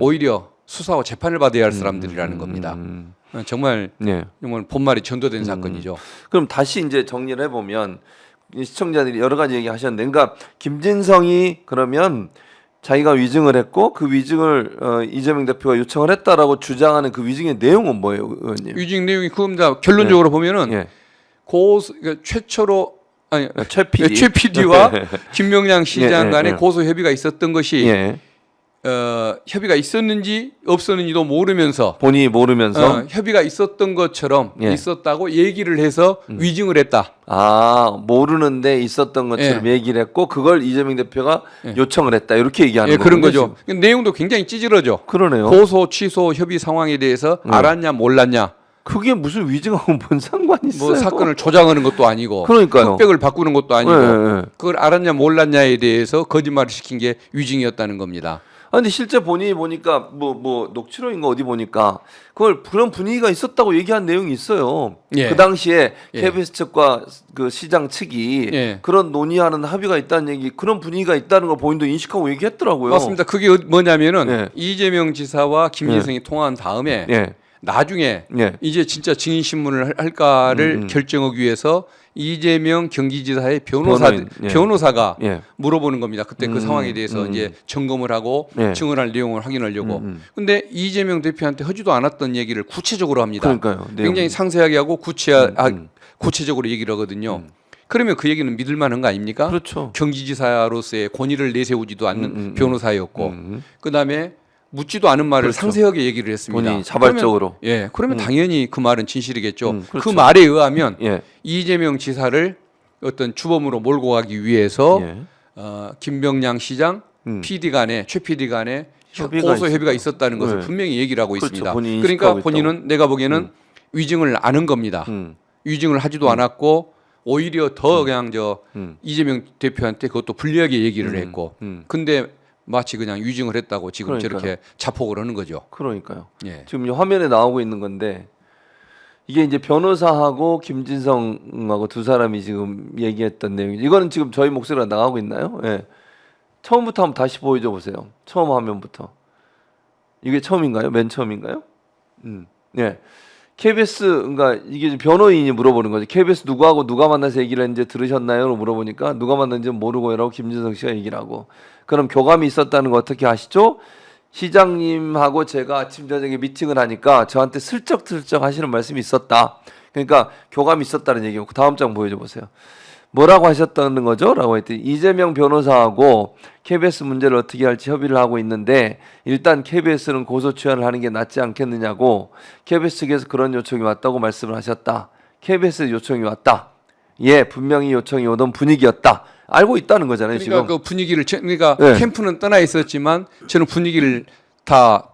오히려 수사와 재판을 받아야 할 사람들이라는 겁니다. 정말 예. 본말이 전도된 사건이죠. 그럼 다시 이제 정리를 해보면 시청자들이 여러 가지 얘기하셨는데, 그러니까 김진성이 그러면 자기가 위증을 했고 그 위증을 이재명 대표가 요청을 했다라고 주장하는 그 위증의 내용은 뭐예요, 의원님? 위증 내용이 그겁니다. 결론적으로 보면은 예. 그러니까 최초로 아니 최 PD. 최 PD와 김명량 시장 예, 간에 예. 고소 협의가 있었던 것이 예. 협의가 있었는지 없었는지도 모르면서 본인이 모르면서 협의가 있었던 것처럼 예. 있었다고 얘기를 해서 위증을 했다. 모르는데 있었던 것처럼 예. 얘기를 했고 그걸 이재명 대표가 요청을 했다, 이렇게 얘기하는 예, 그런 거군요, 거죠. 내용도 굉장히 찌질하죠. 지금. 그러네요. 고소, 취소, 협의 상황에 대해서 알았냐 몰랐냐. 그게 무슨 위증하고 뭔 상관이 있어요? 뭐 사건을 조장하는 것도 아니고 그러니까요. 흑백을 바꾸는 것도 아니고 예, 예. 그걸 알았냐 몰랐냐에 대해서 거짓말을 시킨 게 위증이었다는 겁니다. 근데 실제 본인이 보니까 뭐 녹취록인가 어디 보니까 그런 분위기가 있었다고 얘기한 내용이 있어요. 예. 그 당시에 예. KBS 측과 그 시장 측이 예. 그런 논의하는 합의가 있다는 얘기, 그런 분위기가 있다는 걸 본인도 인식하고 얘기했더라고요. 맞습니다. 그게 뭐냐면은 예. 이재명 지사와 김진성이 통화한 다음에 예. 나중에 예. 이제 진짜 증인 신문을 할까를 결정하기 위해서 이재명 경기지사의 변호인, 예. 변호사가 예. 물어보는 겁니다. 그때 그 상황에 대해서 이제 점검을 하고 예. 증언할 내용을 확인하려고. 근데 이재명 대표한테 하지도 않았던 얘기를 구체적으로 합니다. 그러니까요. 내용. 굉장히 상세하게 하고 구체적으로 얘기를 하거든요. 그러면 그 얘기는 믿을 만한 거 아닙니까? 그렇죠. 경기지사로서의 권위를 내세우지도 않는 변호사였고, 그다음에 묻지도 않은 말을 그렇죠. 상세하게 얘기를 했습니다. 본인이 자발적으로. 그러면 당연히 그 말은 진실이겠죠. 그렇죠. 그 말에 의하면 예. 이재명 지사를 어떤 주범으로 몰고 가기 위해서 예. 김병량 시장, PD 간에 최 PD 간에 협의가 고소 협의가 있었다는 것을 네. 분명히 얘기를 하고 그렇죠. 있습니다. 본인이 그러니까 인식하고 본인은 내가 보기에는 위증을 아는 겁니다. 위증을 하지도 않았고 오히려 더 그냥 이재명 대표한테 그것도 불리하게 얘기를 했고, 근데 마치 그냥 위증을 했다고 지금 그러니까요. 저렇게 자폭을 하는 거죠. 그러니까요. 예. 지금 화면에 나오고 있는 건데 이게 이제 변호사하고 김진성하고 두 사람이 지금 얘기했던 내용이죠. 이거는 지금 저희 목소리가 나가고 있나요? 예. 처음부터 한번 다시 보여줘 보세요. 처음 화면부터. 이게 처음인가요? 맨 처음인가요? 예. KBS, 그러니까 이게 지금 변호인이 물어보는 거죠. KBS 누구하고 누가 만나서 얘기를 했는지 들으셨나요? 로 물어보니까 누가 만났는지는 모르고요라고 김진성 씨가 얘기를 하고, 그럼 교감이 있었다는 거 어떻게 아시죠? 시장님하고 제가 아침 저녁에 미팅을 하니까 저한테 슬쩍슬쩍 하시는 말씀이 있었다. 그러니까 교감이 있었다는 얘기고, 다음 장 보여줘 보세요. 뭐라고 하셨다는 거죠? 라고 했더니 이재명 변호사하고 KBS 문제를 어떻게 할지 협의를 하고 있는데 일단 KBS는 고소 취하를 하는 게 낫지 않겠느냐고 KBS 측에서 그런 요청이 왔다고 말씀을 하셨다. KBS 요청이 왔다. 예, 분명히 요청이 오던 분위기였다. 알고 있다는 거잖아요. 그러니까 지금. 그 분위기를 그러니까 네. 캠프는 떠나 있었지만 저는 분위기를 다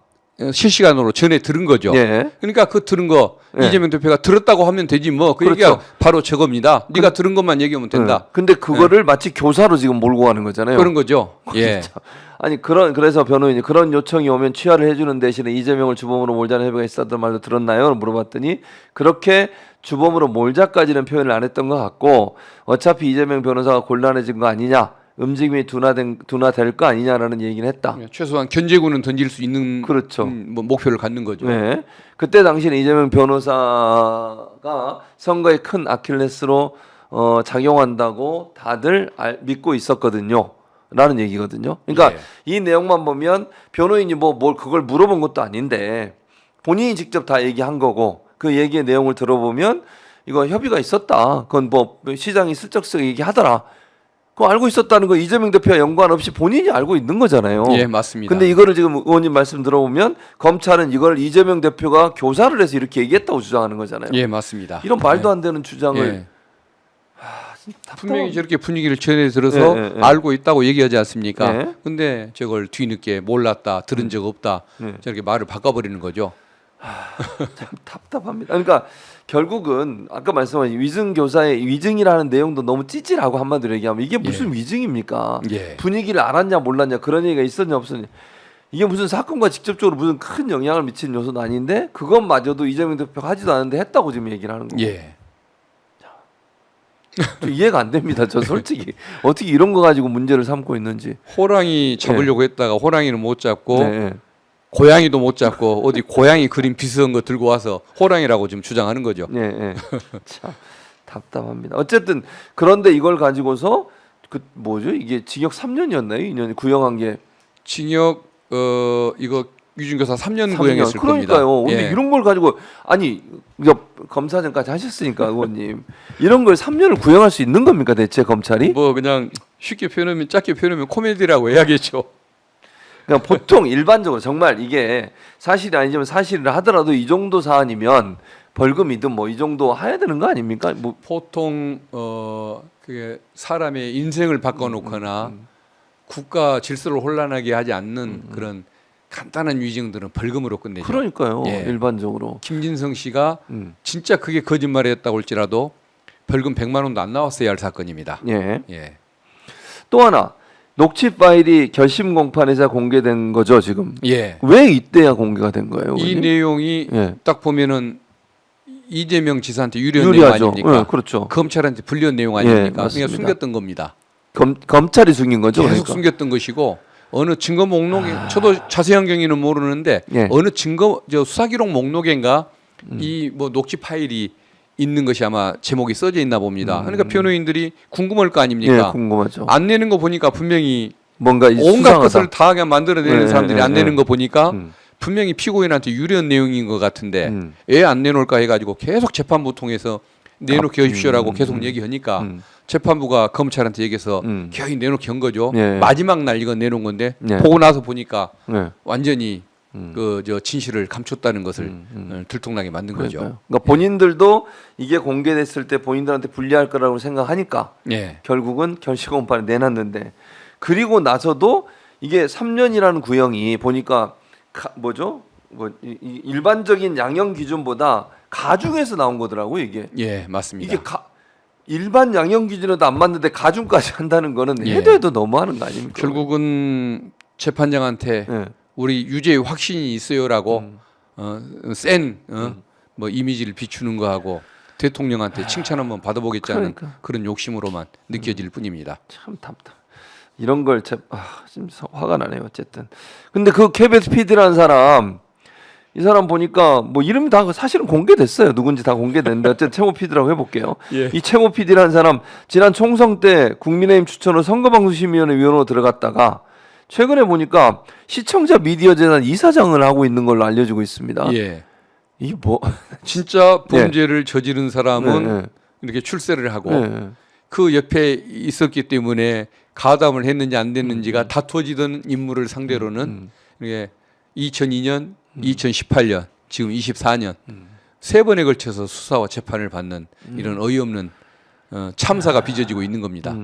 실시간으로 전해 들은 거죠. 예. 그러니까 그 들은 거 예. 이재명 대표가 들었다고 하면 되지 뭐. 그 그렇죠. 얘기가 바로 저겁니다. 네가 들은 것만 얘기하면 된다. 근데 그거를 마치 교사로 지금 몰고 가는 거잖아요. 그런 거죠. 예. 아니 그래서 변호인이 그런 요청이 오면 취하를 해주는 대신에 이재명을 주범으로 몰자는 협의가 있었던 말도 들었나요? 물어봤더니 그렇게 주범으로 몰자까지는 표현을 안 했던 것 같고 어차피 이재명 변호사가 곤란해진 거 아니냐, 움직임이 둔화될 거 아니냐라는 얘기를 했다. 최소한 견제구는 던질 수 있는 그렇죠. 뭐 목표를 갖는 거죠. 네. 그때 당시에 이재명 변호사가 선거의 큰 아킬레스로 작용한다고 다들 믿고 있었거든요. 라는 얘기거든요. 그러니까 예. 이 내용만 보면 변호인이 뭘 그걸 물어본 것도 아닌데 본인이 직접 다 얘기한 거고 그 얘기의 내용을 들어보면 이거 협의가 있었다. 그건 뭐 시장이 슬쩍슬쩍 얘기하더라. 그거 알고 있었다는 거 이재명 대표와 연관 없이 본인이 알고 있는 거잖아요. 예, 맞습니다. 근데 이거를 지금 의원님 말씀 들어보면 검찰은 이걸 이재명 대표가 교사를 해서 이렇게 얘기했다고 주장하는 거잖아요. 예, 맞습니다. 이런 말도 안 되는 주장을 예. 답답한- 분명히 저렇게 분위기를 전해 들어서 예, 예, 예. 알고 있다고 얘기하지 않습니까? 예. 근데 저걸 뒤늦게 몰랐다, 들은 적 없다, 예. 저렇게 말을 바꿔버리는 거죠. 참 답답합니다. 그러니까 결국은 아까 말씀하신 위증 교사의 위증이라는 내용도 너무 찌질하고 한마디로 얘기하면 이게 무슨 위증입니까? 예. 분위기를 알았냐 몰랐냐 그런 얘기가 있었냐 없었냐 이게 무슨 사건과 직접적으로 무슨 큰 영향을 미치는 요소는 아닌데 그것마저도 이재명 대표가 하지도 않았는데 했다고 지금 얘기를 하는 거고 예. 좀 이해가 안 됩니다. 저 솔직히 어떻게 이런 거 가지고 문제를 삼고 있는지. 호랑이 잡으려고 했다가 호랑이는 못 잡고 네. 고양이도 못 잡고 어디 고양이 그림 비슷한 거 들고 와서 호랑이라고 지금 주장하는 거죠. 예, 예. 참 답답합니다. 어쨌든 그런데 이걸 가지고서 그 뭐죠? 이게 징역 3년이었나요? 2년이 구형한 게 징역 이거 유증교사 3년 3년. 구형했을 그러니까요. 겁니다. 근데 예. 이런 걸 가지고 아니 이거 검사장까지 하셨으니까 의원님 이런 걸 3년을 구형할 수 있는 겁니까 대체 검찰이? 뭐 그냥 쉽게 표현하면 짧게 표현하면 코미디라고 해야겠죠. 그러니까 보통 일반적으로 정말 이게 사실이 아니지만 사실을 하더라도 이 정도 사안이면 벌금이든 뭐 이 정도 해야 되는 거 아닙니까? 뭐 보통 그게 사람의 인생을 바꿔놓거나 국가 질서를 혼란하게 하지 않는 그런 간단한 위증들은 벌금으로 끝내죠. 그러니까요. 예. 일반적으로. 김진성 씨가 음. 진짜 그게 거짓말이었다고 할지라도 벌금 100만 원도 안 나왔어야 할 사건입니다. 예. 예. 또 하나 녹취 파일이 결심 공판에서 공개된 거죠 지금. 예. 왜 이때야 공개가 된 거예요? 이 의원님? 내용이 예. 딱 보면은 이재명 지사한테 유리한 내용 유리하죠. 아닙니까? 예, 그렇죠. 검찰한테 불리한 내용 예, 아닙니까? 그러니까 맞습니다. 숨겼던 겁니다. 검찰이 숨긴 거죠. 계속 그러니까. 숨겼던 것이고 어느 증거 목록에 저도 자세한 경위는 모르는데 예. 어느 증거 수사 기록 목록인가 이 뭐 녹취 파일이 있는 것이 아마 제목이 써져 있나 봅니다. 그러니까 변호인들이 궁금할 거 아닙니까? 예, 궁금하죠. 안 내는 거 보니까 분명히 뭔가 온갖 수상하다. 것을 다 그냥 만들어내는 예, 사람들이 예, 안 내는 예. 거 보니까 음. 분명히 피고인한테 유리한 내용인 것 같은데 음. 왜 안 내놓을까 해가지고 계속 재판부 통해서 내놓게 하십시오라고 계속 얘기하니까 음. 재판부가 검찰한테 얘기해서 음. 거의 내놓게 한 거죠. 예. 마지막 날 이거 내놓은 건데 예. 보고 나서 보니까 네. 완전히 그 저 진실을 감췄다는 것을 들통나게 만든 거죠. 그러니까요. 그러니까 본인들도 이게 공개됐을 때 본인들한테 불리할 거라고 생각하니까 예. 결국은 결심공판에 내놨는데 그리고 나서도 이게 3년이라는 구형이 보니까 뭐죠? 일반적인 양형 기준보다 가중해서 나온 거더라고 이게. 예, 맞습니다. 이게 일반 양형 기준에도 안 맞는데 가중까지 한다는 거는 예. 해도 해도 너무하는 거 아닙니까? 결국은 재판장한테 예. 우리 유죄의 확신이 있어요라고 센 뭐 이미지를 비추는 거하고 대통령한테 칭찬 한번 받아보겠다는 그러니까. 그런 욕심으로만 느껴질 뿐입니다. 참 답답. 이런 걸 진짜 화가 나네요. 어쨌든. 근데 그 KBS PD라는 사람 이 사람 보니까 뭐 이름이 다 사실은 공개됐어요. 누군지 다 공개됐는데 어쨌든 최모 PD라고 해볼게요. 예. 이 최모 PD라는 사람 지난 총선 때 국민의힘 추천으로 선거방송심의위원회 위원으로 들어갔다가 최근에 보니까 시청자 미디어 재단 이사장을 하고 있는 걸로 알려지고 있습니다. 예. 이게 뭐 진짜 범죄를 저지른 사람은 네, 네. 이렇게 출세를 하고 네. 그 옆에 있었기 때문에 가담을 했는지 안 됐는지가 다투어지던 인물을 상대로는 이게 2002년, 2018년, 지금 24년 세 번에 걸쳐서 수사와 재판을 받는 이런 어이없는 참사가 빚어지고 있는 겁니다.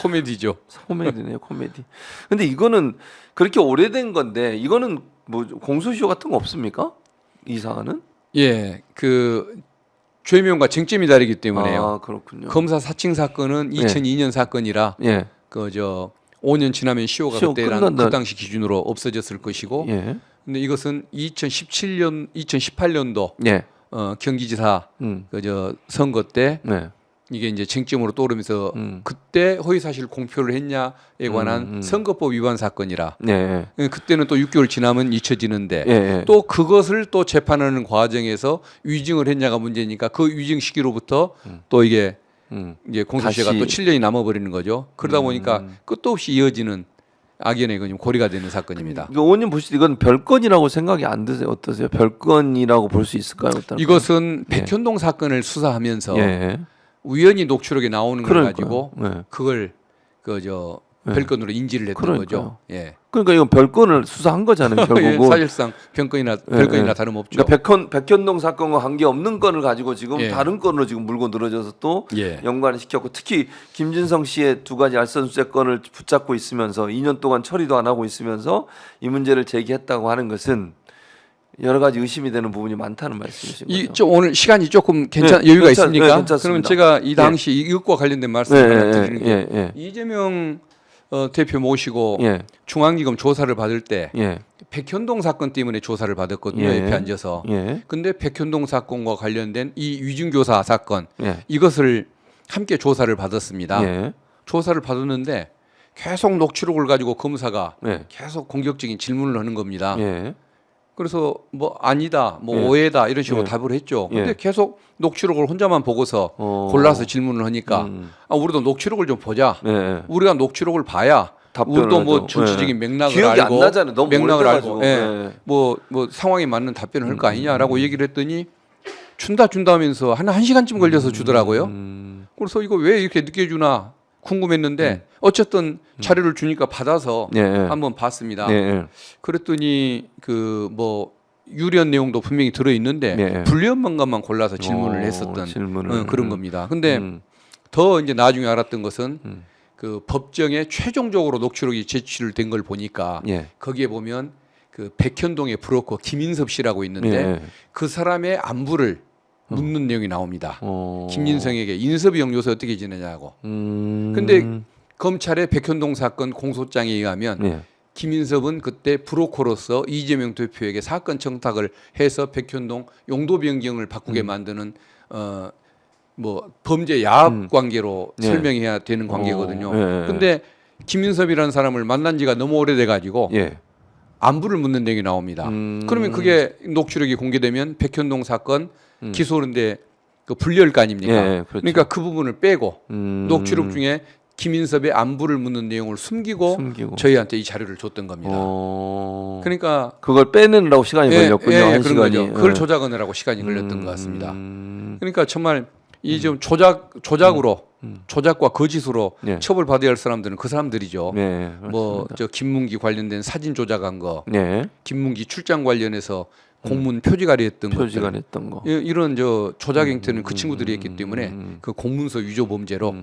코미디죠. 코미디네요, 코미디. 근데 이거는 그렇게 오래된 건데 이거는 뭐 공소시효 같은 거 없습니까? 이 사안은? 예, 그 죄명과 쟁점이 다르기 때문에요. 아, 그렇군요. 검사 사칭 사건은 2002년 사건이라 예. 그 저 5년 지나면 시효가 시효 그때랑 끝난다. 그 당시 기준으로 없어졌을 것이고, 예. 근데 이것은 2018년도 예. 경기지사 음. 그 저 선거 때 네. 이게 이제 쟁점으로 떠오르면서 그때 허위사실 공표를 했냐에 관한 선거법 위반 사건이라 예. 그때는 또 6개월 지나면 잊혀지는데 예. 또 그것을 또 재판하는 과정에서 위증을 했냐가 문제니까 그 위증 시기로부터 또 이게 이제 공소시효가 다시. 또 7년이 남아버리는 거죠. 그러다 보니까 끝도 없이 이어지는 악연의 그 고리가 되는 사건입니다. 의원님 보실 때 이건 별건이라고 생각이 안 드세요? 어떠세요? 별건이라고 볼 수 있을까요? 어떨까요? 이것은 백현동 사건을 수사하면서 예. 우연히 녹취록에 나오는 걸 그러니까요. 가지고 예. 그걸 그저 예. 별건으로 인지를 했던 그러니까요. 거죠. 예. 그러니까 이건 별건을 수사한 거잖아요. 예, 결국은. 사실상 별건이나 예. 다름없죠. 그러니까 백현동 사건과 관계 없는 건을 가지고 지금 예. 다른 건으로 지금 물고 늘어져서 또 예. 연관을 시켰고, 특히 김진성 씨의 두 가지 알선수재 건을 붙잡고 있으면서 2년 동안 처리도 안 하고 있으면서 이 문제를 제기했다고 하는 것은 여러 가지 의심이 되는 부분이 많다는 말씀이신 거죠. 좀 오늘 시간이 조금 네, 여유가 네, 있습니까? 괜찮습니다. 그러면 제가 이 당시 이것과 관련된 말씀을 하나 드리는 게 이재명 대표 모시고 예. 중앙지검 조사를 받을 때 예. 백현동 사건 때문에 조사를 받았거든요. 예. 옆에 앉아서. 예. 근데 백현동 사건과 관련된 이 위증교사 사건 예. 이것을 함께 조사를 받았습니다. 예. 조사를 받았는데 계속 녹취록을 가지고 검사가 예. 계속 공격적인 질문을 하는 겁니다. 예. 그래서 뭐 아니다, 뭐 예. 오해다 이런 식으로 예. 답을 했죠. 예. 근데 계속 녹취록을 혼자만 보고서 골라서 질문을 하니까 우리도 녹취록을 좀 보자. 예. 우리가 녹취록을 봐야 답변을 우리도 뭐 하죠. 정치적인 예. 맥락을 기억이 알고 안 나잖아요. 너무 맥락을 오래돼가지고. 알고 예. 뭐 상황에 맞는 답변을 할 거 아니냐라고 얘기를 했더니 준다 하면서 한 시간쯤 걸려서 주더라고요. 그래서 이거 왜 이렇게 늦게 주나 궁금했는데 어쨌든 자료를 주니까 받아서 예. 한번 봤습니다. 예. 그랬더니 그 뭐 유리한 내용도 분명히 들어 있는데 예. 불리한 것만 골라서 질문을 했었던 질문을. 그런 겁니다. 근데 더 이제 나중에 알았던 것은 그 법정에 최종적으로 녹취록이 제출된 걸 보니까 예. 거기에 보면 그 백현동의 브로커 김인섭 씨라고 있는데 예. 그 사람의 안부를 묻는 내용이 나옵니다. 어. 김인성에게 인섭이 형 요새 어떻게 지내냐고. 근데 검찰의 백현동 사건 공소장에 의하면 예. 김인섭은 그때 브로커로서 이재명 대표에게 사건 청탁을 해서 백현동 용도 변경을 바꾸게 만드는 뭐 범죄 야합 관계로 예. 설명해야 되는 관계거든요. 예. 근데 김인섭이라는 사람을 만난 지가 너무 오래돼 가지고 예. 안부를 묻는 내용이 나옵니다. 그러면 그게 녹취록이 공개되면 백현동 사건 기소하는데 그 불리할 거 아닙니까? 예, 그렇죠. 그러니까 그 부분을 빼고 녹취록 중에 김인섭의 안부를 묻는 내용을 숨기고 저희한테 이 자료를 줬던 겁니다. 그러니까 그걸 빼내느라고 시간이 걸렸군요. 한 그런 시간이. 거죠. 그걸 조작하느라고 시간이 걸렸던 것 같습니다. 그러니까 정말 이 좀 조작으로 조작과 거짓으로 예. 처벌받아야 할 사람들은 그 사람들이죠. 네, 뭐 저 김문기 관련된 사진 조작한 거, 네. 김문기 출장 관련해서 공문 표지가리 했던 거, 표지가 냈던 거. 이런 저 조작 행태는 그 친구들이 했기 때문에 그 공문서 위조 범죄로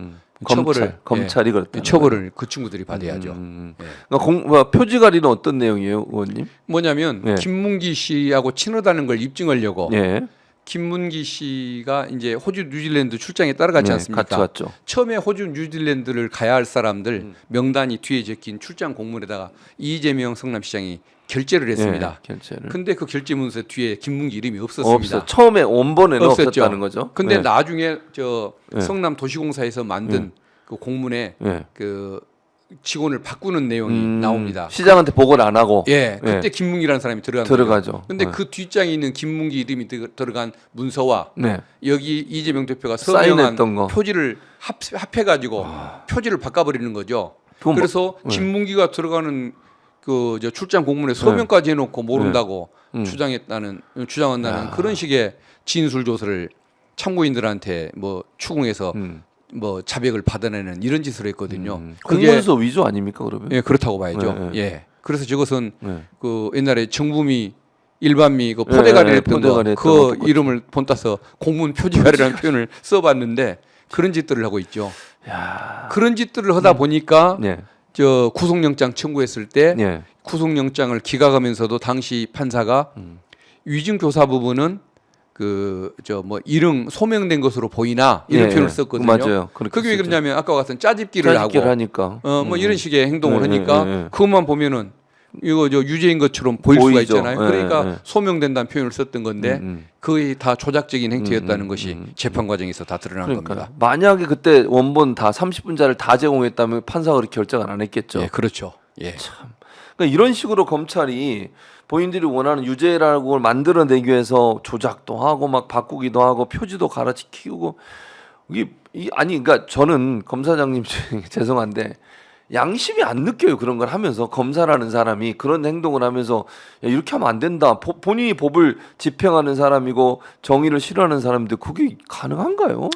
처벌을 검찰이 그랬다. 처벌을 그 친구들이 받아야죠. 예. 그러니까 표지가리는 어떤 내용이에요, 의원님? 뭐냐면 예. 김문기 씨하고 친하다는 걸 입증하려고 예. 김문기 씨가 이제 호주 뉴질랜드 출장에 따라갔지 않습니까? 같이 왔죠. 처음에 호주 뉴질랜드를 가야 할 사람들 명단이 뒤에 적힌 출장 공문에다가 이재명 성남시장이 결재를 했습니다. 예, 결재를. 근데 그 결재 문서 뒤에 김문기 이름이 없었습니다. 없어. 처음에 원본에는 없었죠. 없었다는 거죠. 근데 예. 나중에 저 예. 성남 도시공사에서 만든 그 공문에 예. 그 직원을 바꾸는 내용이 나옵니다. 시장한테 보고를 안 하고. 예, 그때 김문기라는 사람이 들어간 들어가죠. 거죠. 근데 네. 그 뒷장에 있는 김문기 이름이 들어간 문서와 네. 여기 이재명 대표가 사인했던 서명한 거. 표지를 합해가지고 표지를 바꿔버리는 거죠. 그건 뭐- 그래서 김문기가 들어가는 그 저 출장 공문에 서명까지 해놓고 모른다고 주장한다는 그런 식의 진술 조서를 참고인들한테 뭐 추궁해서 뭐 자백을 받아내는 이런 짓을 했거든요. 공문서 위조 아닙니까 그러면? 예, 그렇다고 봐야죠. 네, 예. 그래서 저것은 네. 그 옛날에 정부미 일반미 그 포대가리 했던 포대가리 거 했던 그 것도 이름을 본따서 공문 표지가리라는 표현을 써봤는데 그런 짓들을 하고 있죠. 야. 그런 짓들을 하다 보니까 네. 저 구속영장 청구했을 때 네. 구속영장을 기각하면서도 당시 판사가 위증교사 부분은 그 저 뭐 이름 소명된 것으로 보이나 이런 예, 표현을 썼거든요. 맞아요. 그렇게 그게 왜 쓰죠. 그러냐면 아까 같은 짜집기를 하고 하니까. 뭐 이런 식의 행동을 하니까 예. 그것만 보면은 이거 저 유죄인 것처럼 보일 수가 보이죠. 있잖아요. 예, 그러니까 예. 소명된다는 표현을 썼던 건데 거의 다 조작적인 행태였다는 것이 재판 과정에서 다 드러난 그러니까 겁니다. 만약에 그때 원본 다 30분짜리를 다 제공했다면 판사가 그렇게 결정을 안 했겠죠. 예, 그렇죠. 예. 그러니까 이런 식으로 검찰이 본인들이 원하는 유죄라고 만들어내기 위해서 조작도 하고 막 바꾸기도 하고 표지도 갈아치우고 아니 그러니까 저는 검사장님 죄송한데 양심이 안 느껴요. 그런 걸 하면서 검사라는 사람이 그런 행동을 하면서 야, 이렇게 하면 안 된다. 본인이 법을 집행하는 사람이고 정의를 실현하는 사람인데 그게 가능한가요?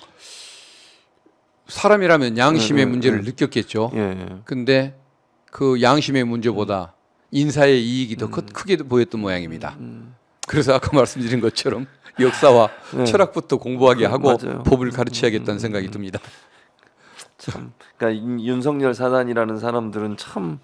사람이라면 양심의 예, 문제를 예. 느꼈겠죠. 예. 근데 그 양심의 문제보다 인사의 이익이 더 크게 보였던 모양입니다. 그래서 아까 말씀드린 것처럼 역사와 네. 철학부터 공부하게 하고 맞아요. 법을 가르쳐야겠다는 생각이 듭니다. 참, 그러니까 윤석열 사단이라는 사람들은 참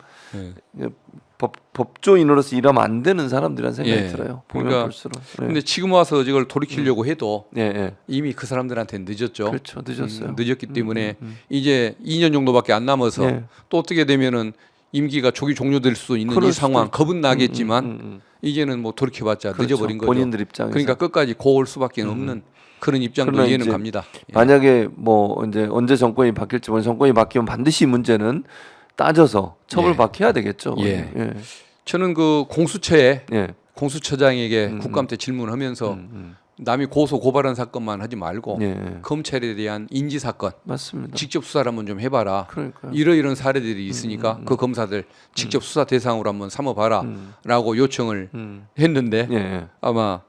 법조인으로서 일하면 안 되는 사람들이라는 생각이 예. 들어요. 보면 그러니까 볼수록. 근데 지금 와서 이걸 돌이키려고 해도 예, 예. 이미 그 사람들한테 늦었죠. 그렇죠, 늦었어요. 늦었기 때문에 이제 2년 정도밖에 안 남아서 예. 또 어떻게 되면은 임기가 조기 종료될 수 있는 그럴 이 상황 수도 겁은 나겠지만 이제는 뭐 돌이켜봤자 그렇죠. 늦어버린 거죠. 본인들 입장에서. 그러니까 끝까지 고올 수밖에 없는 그런 입장도 그러나 이해는 이제 갑니다. 예. 만약에 뭐 이제 언제 정권이 바뀔지 모르는 정권이 바뀌면 반드시 이 문제는 따져서 처벌받혀야 되겠죠. 예. 예. 저는 그 공수처에 예. 공수처장에게 국감 때 질문하면서 남이 고소 고발한 사건만 하지 말고 예. 검찰에 대한 인지 사건 맞습니다. 직접 수사를 한번 좀 해봐라. 그러니까요. 이러이런 사례들이 있으니까 그 검사들 직접 수사 대상으로 한번 삼아봐라라고 요청을 했는데 예. 아마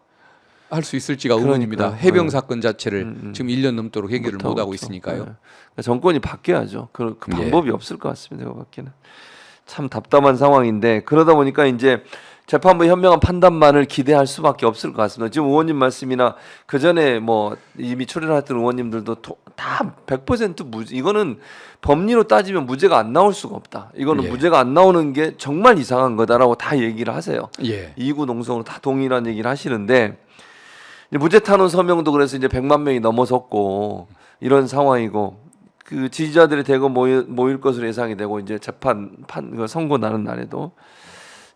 할 수 있을지가 그러니까요. 의문입니다. 해병 네. 사건 자체를 지금 1년 넘도록 해결을 못 하고 있으니까요. 예. 그러니까 정권이 바뀌어야죠. 그 예. 방법이 없을 것 같습니다. 그 밖에는 참 답답한 상황인데 그러다 보니까 이제 재판부 현명한 판단만을 기대할 수밖에 없을 것 같습니다. 지금 의원님 말씀이나 그 전에 뭐 이미 출연했던 의원님들도 다 100% 무죄. 이거는 법리로 따지면 무죄가 안 나올 수가 없다. 이거는 예. 무죄가 안 나오는 게 정말 이상한 거다라고 다 얘기를 하세요. 예. 이구 농성으로 다 동일한 얘기를 하시는데 이제 무죄 탄원 서명도 그래서 이제 100만 명이 넘어섰고 이런 상황이고 그 지지자들이 대거 모일 것으로 예상이 되고 이제 그 선고 나는 날에도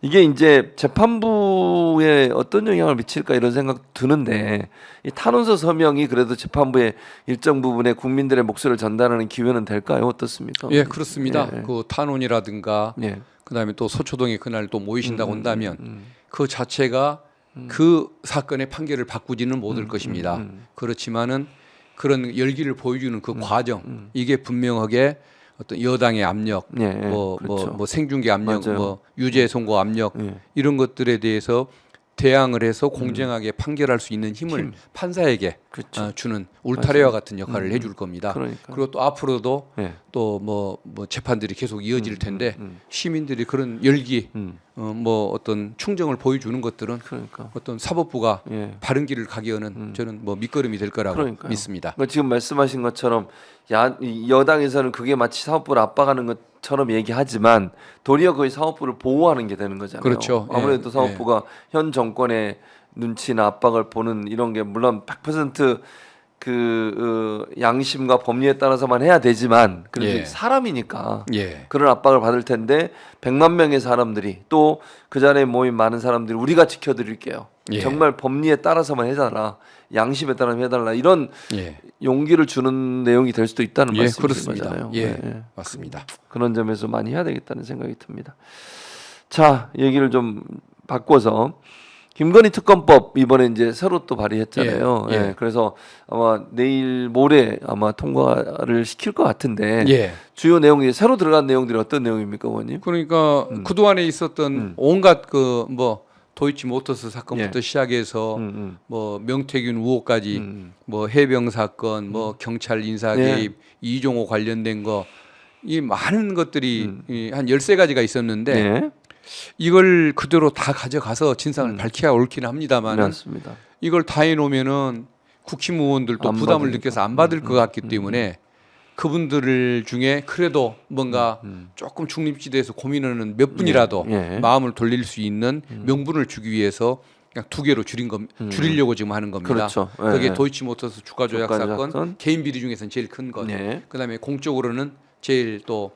이게 이제 재판부에 어떤 영향을 미칠까 이런 생각 드는데 이 탄원서 서명이 그래도 재판부의 일정 부분의 국민들의 목소리를 전달하는 기회는 될까요? 어떻습니까? 예, 그렇습니다. 예. 그 탄원이라든가 예. 그다음에 또 서초동에 그날 또 모이신다고 한다면 그 자체가 그 사건의 판결을 바꾸지는 못할 것입니다. 그렇지만은 그런 열기를 보여주는 그 과정 이게 분명하게 어떤 여당의 압력, 예, 뭐 그렇죠. 생중계 압력, 맞아요. 뭐 유죄 선고 압력 예. 이런 것들에 대해서 대항을 해서 공정하게 판결할 수 있는 힘을 판사에게 그렇죠. 주는 울타리와 같은 역할을 해줄 겁니다. 그러니까요. 그리고 또 앞으로도 예. 또 뭐 재판들이 계속 이어질 텐데 시민들이 그런 열기, 뭐 어떤 충정을 보여주는 것들은 그러니까. 어떤 사법부가 예. 바른 길을 가기 위한 저는 뭐 밑거름이 될 거라고 그러니까요. 믿습니다. 그러니까 지금 말씀하신 것처럼 여당에서는 그게 마치 사법부를 압박하는 것처럼 얘기하지만 도리어 거의 사법부를 보호하는 게 되는 거잖아요. 그렇죠. 아무래도 예, 사법부가 현 정권의 눈치나 압박을 보는 이런 게 물론 100% 양심과 법리에 따라서만 해야 되지만 그래도 예. 사람이니까 예. 그런 압박을 받을 텐데 100만 명의 사람들이 또 그 자리에 모인 많은 사람들이 우리가 지켜드릴게요. 예. 정말 법리에 따라서만 해달라. 양심에 따라서 해달라. 이런 예. 용기를 주는 내용이 될 수도 있다는 예, 말씀이신 그렇습니다. 거잖아요. 예, 맞습니다. 그런 점에서 많이 해야 되겠다는 생각이 듭니다. 자, 얘기를 좀 바꿔서 김건희 특검법 이번에 이제 새로 또 발의했잖아요. 예, 예. 예, 그래서 아마 내일 모레 아마 통과를 시킬 것 같은데 예. 주요 내용이 새로 들어간 내용들이 어떤 내용입니까, 의원님? 그러니까 그동안에 있었던 온갖 그 뭐 도이치모터스 사건부터 예. 시작해서 뭐 명태균 의혹까지 뭐 해병 사건, 뭐 경찰 인사 개입, 이종호 관련된 거 이 많은 것들이 한 13가지가 있었는데 예. 이걸 그대로 다 가져가서 진상을 밝혀야 옳기는 합니다만 맞습니다. 이걸 다 해놓으면은 국힘 의원들도 안 부담을 받으니까. 느껴서 안 받을 것 같기 때문에 그분들 중에 그래도 뭔가 조금 중립지대에서 고민하는 몇 분이라도 예. 마음을 돌릴 수 있는 명분을 주기 위해서 그냥 2개로 줄이려고 지금 하는 겁니다. 그렇죠. 예. 그게 도이치모터스 주가 조작 주가 사건, 사건. 개인 비리 중에서는 제일 큰 것. 예. 그다음에 공적으로는 제일 또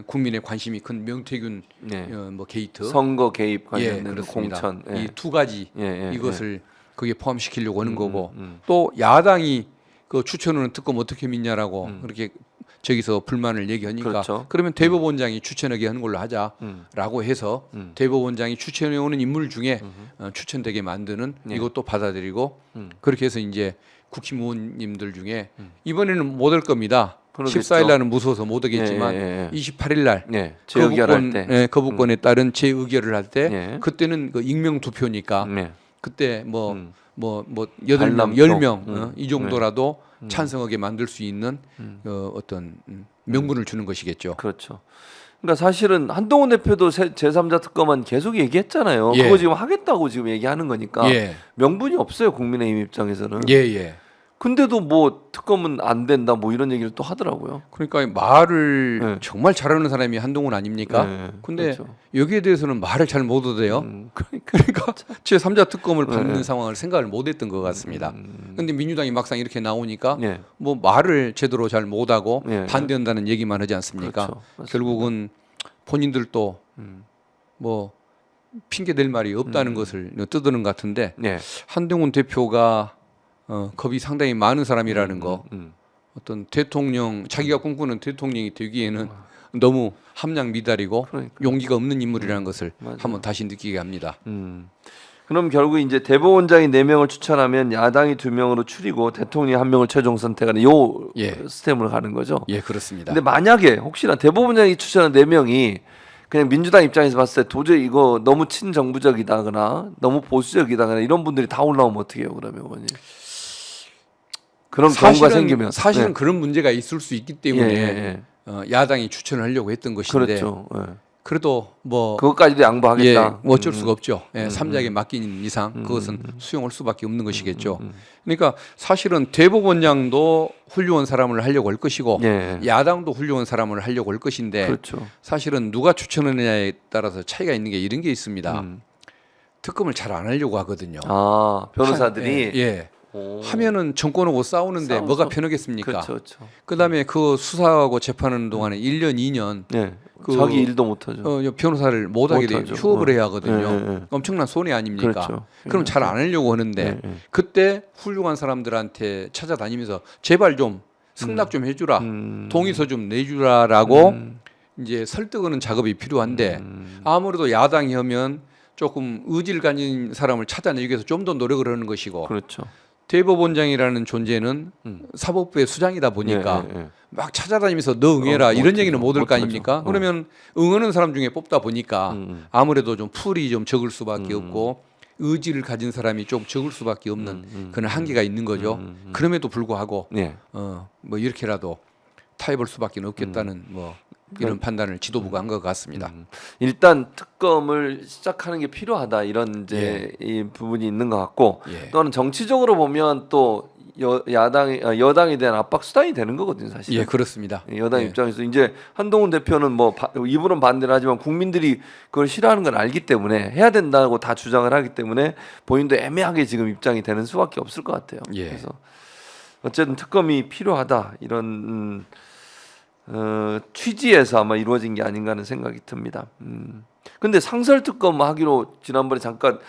국민의 관심이 큰 명태균 예. 뭐 게이트. 선거 개입 예, 관련된 그렇습니다. 공천. 예. 이 두 가지 예, 예, 이것을 거기에 포함시키려고 하는 거고 또 야당이 그 추천하는 특검 어떻게 믿냐라고 그렇게 저기서 불만을 얘기하니까 그렇죠. 그러면 대법원장이 추천하게 하는 걸로 하자라고 해서 대법원장이 추천해 오는 인물 중에 추천되게 만드는 이것도 받아들이고 그렇게 해서 이제 국힘 의원님들 중에 이번에는 못 할 겁니다. 그러겠죠. 14일 날은 무서워서 못 오겠지만 예, 예, 예. 28일 날 예, 재의결할 때. 거부권에 따른 재의결을 할 때 예. 그때는 그 익명 투표니까 네. 그때 뭐 음. 8명, 반람표. 10명 이 정도라도 찬성하게 만들 수 있는 어떤 명분을 주는 것이겠죠. 그렇죠. 그러니까 사실은 한동훈 대표도 제3자 특검은 계속 얘기했잖아요. 예. 그거 지금 하겠다고 지금 얘기하는 거니까 예. 명분이 없어요. 국민의힘 입장에서는. 예, 예. 근데도 뭐 특검은 안 된다 뭐 이런 얘기를 또 하더라고요. 그러니까 말을 네. 정말 잘하는 사람이 한동훈 아닙니까? 네, 근데 그렇죠. 여기에 대해서는 말을 잘 못 얻어요. 그러니까 제3자 특검을 받는 네. 상황을 생각을 못 했던 것 같습니다. 근데 민주당이 막상 이렇게 나오니까 예. 뭐 말을 제대로 잘 못하고 예. 반대한다는 얘기만 하지 않습니까? 그렇죠. 맞습니다. 결국은 본인들도 뭐 핑계 댈 말이 없다는 것을 떠드는 것 같은데 예. 한동훈 대표가 겁이 상당히 많은 사람이라는 거 음. 어떤 대통령 자기가 꿈꾸는 대통령이 되기에는 너무 함량 미달이고 그러니까. 용기가 없는 인물이라는 것을 맞아요. 한번 다시 느끼게 합니다. 그럼 결국 이제 대법원장이 4명을 추천하면 야당이 2명으로 추리고 대통령이 1명을 최종 선택하는 요 예. 시스템으로 가는 거죠. 예, 그렇습니다. 근데 만약에 혹시나 대법원장이 추천한 4명이 그냥 민주당 입장에서 봤을 때 도저히 이거 너무 친정부적이다거나 너무 보수적이다거나 이런 분들이 다 올라오면 어떻게 해요? 그러면 의원님? 그런 경우가 생기면 사실은 네. 그런 문제가 있을 수 있기 때문에 예. 야당이 추천을 하려고 했던 것인데 그렇죠. 예. 그래도 뭐 그것까지도 양보하겠다. 뭐 어쩔 수가 없죠. 삼작에 맡긴 이상 그것은 수용할 수밖에 없는 것이겠죠. 그러니까 사실은 대법원장도 훌륭한 사람을 하려고 할 것이고 예. 야당도 훌륭한 사람을 하려고 할 것인데 그렇죠. 사실은 누가 추천하느냐에 따라서 차이가 있는 게 이런 게 있습니다. 특검을 잘 안 하려고 하거든요. 아 변호사들이 예. 오. 하면은 정권하고 싸우는데 싸우죠. 뭐가 편하겠습니까? 그렇죠, 그렇죠. 그다음에 그 수사하고 재판하는 동안에 1년, 2년 예. 그 자기 일도 못하죠. 변호사를 못하게 돼요. 못하죠. 휴업을 해야 하거든요. 예. 엄청난 손해 아닙니까? 그렇죠. 그럼 잘 안 하려고 하는데 예. 그때 훌륭한 사람들한테 찾아다니면서 제발 좀 승낙 좀 해주라, 동의서 좀 내주라라고 이제 설득하는 작업이 필요한데 아무래도 야당이 하면 조금 의지를 가진 사람을 찾아내기 위해서 좀 더 노력을 하는 것이고 그렇죠. 대법원장이라는 존재는 사법부의 수장이다 보니까 예. 막 찾아다니면서 너 응해라 이런 못하죠. 얘기는 못 할 거 못하죠. 아닙니까? 그러면 응하는 사람 중에 뽑다 보니까 아무래도 좀 풀이 좀 적을 수밖에 없고 의지를 가진 사람이 좀 적을 수밖에 없는 그런 한계가 있는 거죠. 그럼에도 불구하고 예. 뭐 이렇게라도 타협할 수밖에 없겠다는 뭐 이런 판단을 지도부가 한 것 같습니다. 일단 특검을 시작하는 게 필요하다 이런 이제 이 부분이 있는 것 같고 예. 또는 정치적으로 보면 또 여당에 대한 압박 수단이 되는 거거든요, 사실. 예, 그렇습니다. 여당 예. 입장에서 이제 한동훈 대표는 뭐 입으로는 반대를 하지만 국민들이 그걸 싫어하는 걸 알기 때문에 해야 된다고 다 주장을 하기 때문에 본인도 애매하게 지금 입장이 되는 수밖에 없을 것 같아요. 예. 그래서 어쨌든 특검이 필요하다 이런 취지에서 아마 이루어진 게 아닌가 하는 생각이 듭니다. 근데 상설 특검 하기로 지난번에 잠깐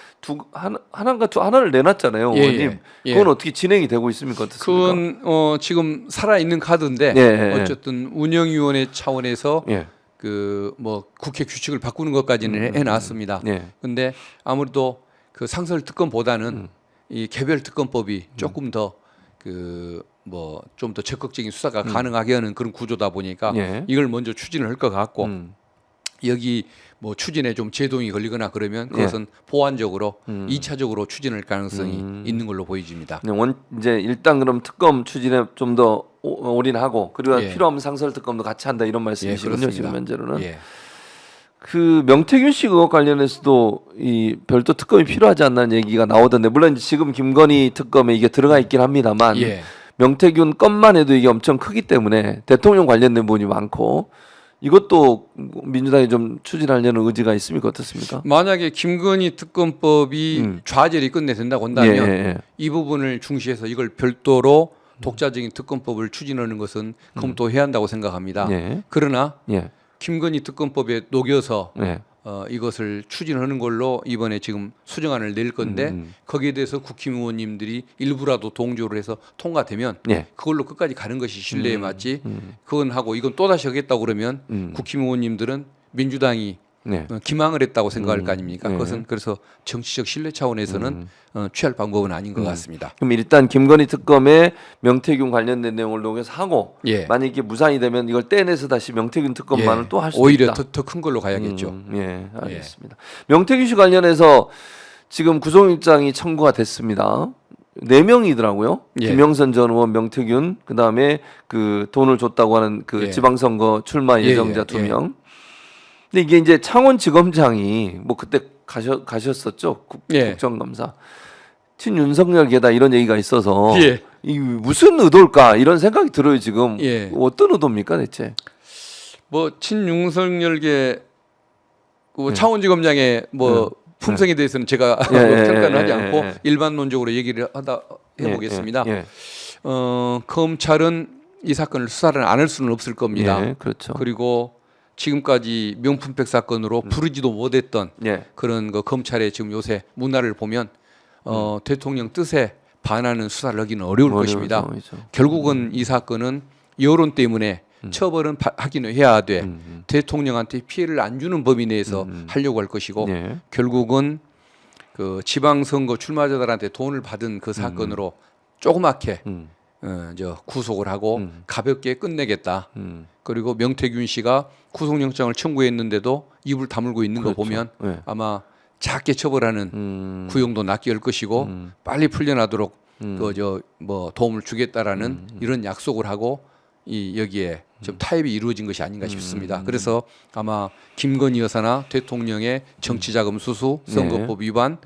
하나를 내놨잖아요, 예, 의원님. 예. 그건 어떻게 진행이 되고 있습니까? 어떻습니까? 그건 지금 살아 있는 카드인데 예. 어쨌든 운영위원회 차원에서 예. 그 뭐 국회 규칙을 바꾸는 것까지는 해놨습니다. 예. 근데 아무래도 그 상설 특검보다는 이 개별 특검법이 조금 더 그 뭐 좀 더 적극적인 수사가 가능하게 하는 그런 구조다 보니까 예. 이걸 먼저 추진을 할 것 같고 여기 뭐 추진에 좀 제동이 걸리거나 그러면 그것은 보완적으로 2차적으로 추진할 가능성이 있는 걸로 보여집니다. 이제 일단 그럼 특검 추진에 좀 더 올인하고 그리고 예. 필요하면 상설 특검도 같이 한다 이런 말씀이시군요. 지금 현재로는. 예. 그 명태균 씨 의혹 관련해서도 이 별도 특검이 필요하지 않나는 얘기가 나오던데 물론 이제 지금 김건희 특검에 이게 들어가 있긴 합니다만 예. 명태균 건만 해도 이게 엄청 크기 때문에 대통령 관련된 부분이 많고 이것도 민주당이 좀 추진하려는 의지가 있습니까? 어떻습니까? 만약에 김건희 특검법이 좌절이 끝내된다고 한다면 예. 이 부분을 중시해서 이걸 별도로 독자적인 특검법을 추진하는 것은 검토해야 한다고 생각합니다. 예. 그러나 예. 김건희 특검법에 녹여서 예. 이것을 추진하는 걸로 이번에 지금 수정안을 낼 건데 거기에 대해서 국힘의원님들이 일부라도 동조를 해서 통과되면 예. 그걸로 끝까지 가는 것이 신뢰에 맞지 그건 하고 이건 또다시 하겠다고 그러면 국힘의원님들은 민주당이 네. 기망을 했다고 생각할 거 아닙니까? 그것은 그래서 정치적 신뢰 차원에서는 취할 방법은 아닌 것 같습니다. 그럼 일단 김건희 특검에 명태균 관련된 내용을 녹여서 하고 예. 만약에 무산이 되면 이걸 떼내서 다시 명태균 특검만을 예. 또 할 수도 오히려 있다. 더 큰 걸로 가야겠죠. 예, 알겠습니다. 명태균 씨 관련해서 지금 구속영장이 청구가 됐습니다. 4명이더라고요. 예. 김영선 전 의원, 명태균, 그 다음에 그 돈을 줬다고 하는 그 예. 지방선거 출마 예, 예정자 예, 2명. 근데 이게 이제 창원지검장이 뭐 그때 가셨었죠. 예. 국정감사. 친윤석열계다 이런 얘기가 있어서 예. 이 무슨 의도일까 이런 생각이 들어요 지금. 예. 어떤 의도입니까 대체? 뭐 친윤석열계 창원지검장의 뭐 품성에 대해서는 제가 평가는 하지 않고 일반론적으로 얘기를 하다 해보겠습니다. 검찰은 이 사건을 수사를 안 할 수는 없을 겁니다. 예, 그렇죠. 그리고 지금까지 명품백 사건으로 부르지도 못했던 예. 그런 그 검찰의 지금 요새 문화를 보면 대통령 뜻에 반하는 수사를 하기는 어려울 것입니다. 상황이죠. 결국은 이 사건은 여론 때문에 처벌은 하기는 해야 돼. 대통령한테 피해를 안 주는 범위 내에서 하려고 할 것이고 예. 결국은 그 지방선거 출마자들한테 돈을 받은 그 사건으로 조그맣게 구속을 하고 가볍게 끝내겠다. 그리고 명태균 씨가 구속영장을 청구했는데도 입을 다물고 있는 거 보면 네. 아마 작게 처벌하는 구형도 낮게 할 것이고 빨리 풀려나도록 뭐 도움을 주겠다라는 이런 약속을 하고 여기에 좀 타협이 이루어진 것이 아닌가 싶습니다. 그래서 아마 김건희 여사나 대통령의 정치자금 수수, 선거법 위반,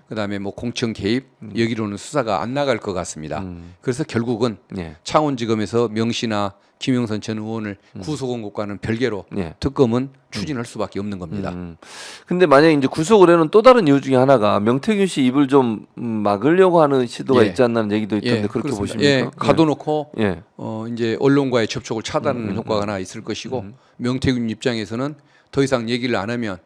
그다음에 뭐 공천 개입 여기로는 수사가 안 나갈 것 같습니다. 그래서 결국은 창원지검에서 명 씨나 김영선 전 의원을 구속한 것과는 별개로 특검은 추진할 수밖에 없는 겁니다. 근데 만약에 이제 구속을 해놓은 또 다른 이유 중에 하나가 명태균 씨 입을 좀 막으려고 하는 시도가 있지 않나는 얘기도 있던데 그렇게 그렇습니다. 보십니까? 예, 가둬놓고 예. 이제 언론과의 접촉을 차단하는 효과가 하나 있을 것이고 명태균 입장에서는 더 이상 얘기를 안 하면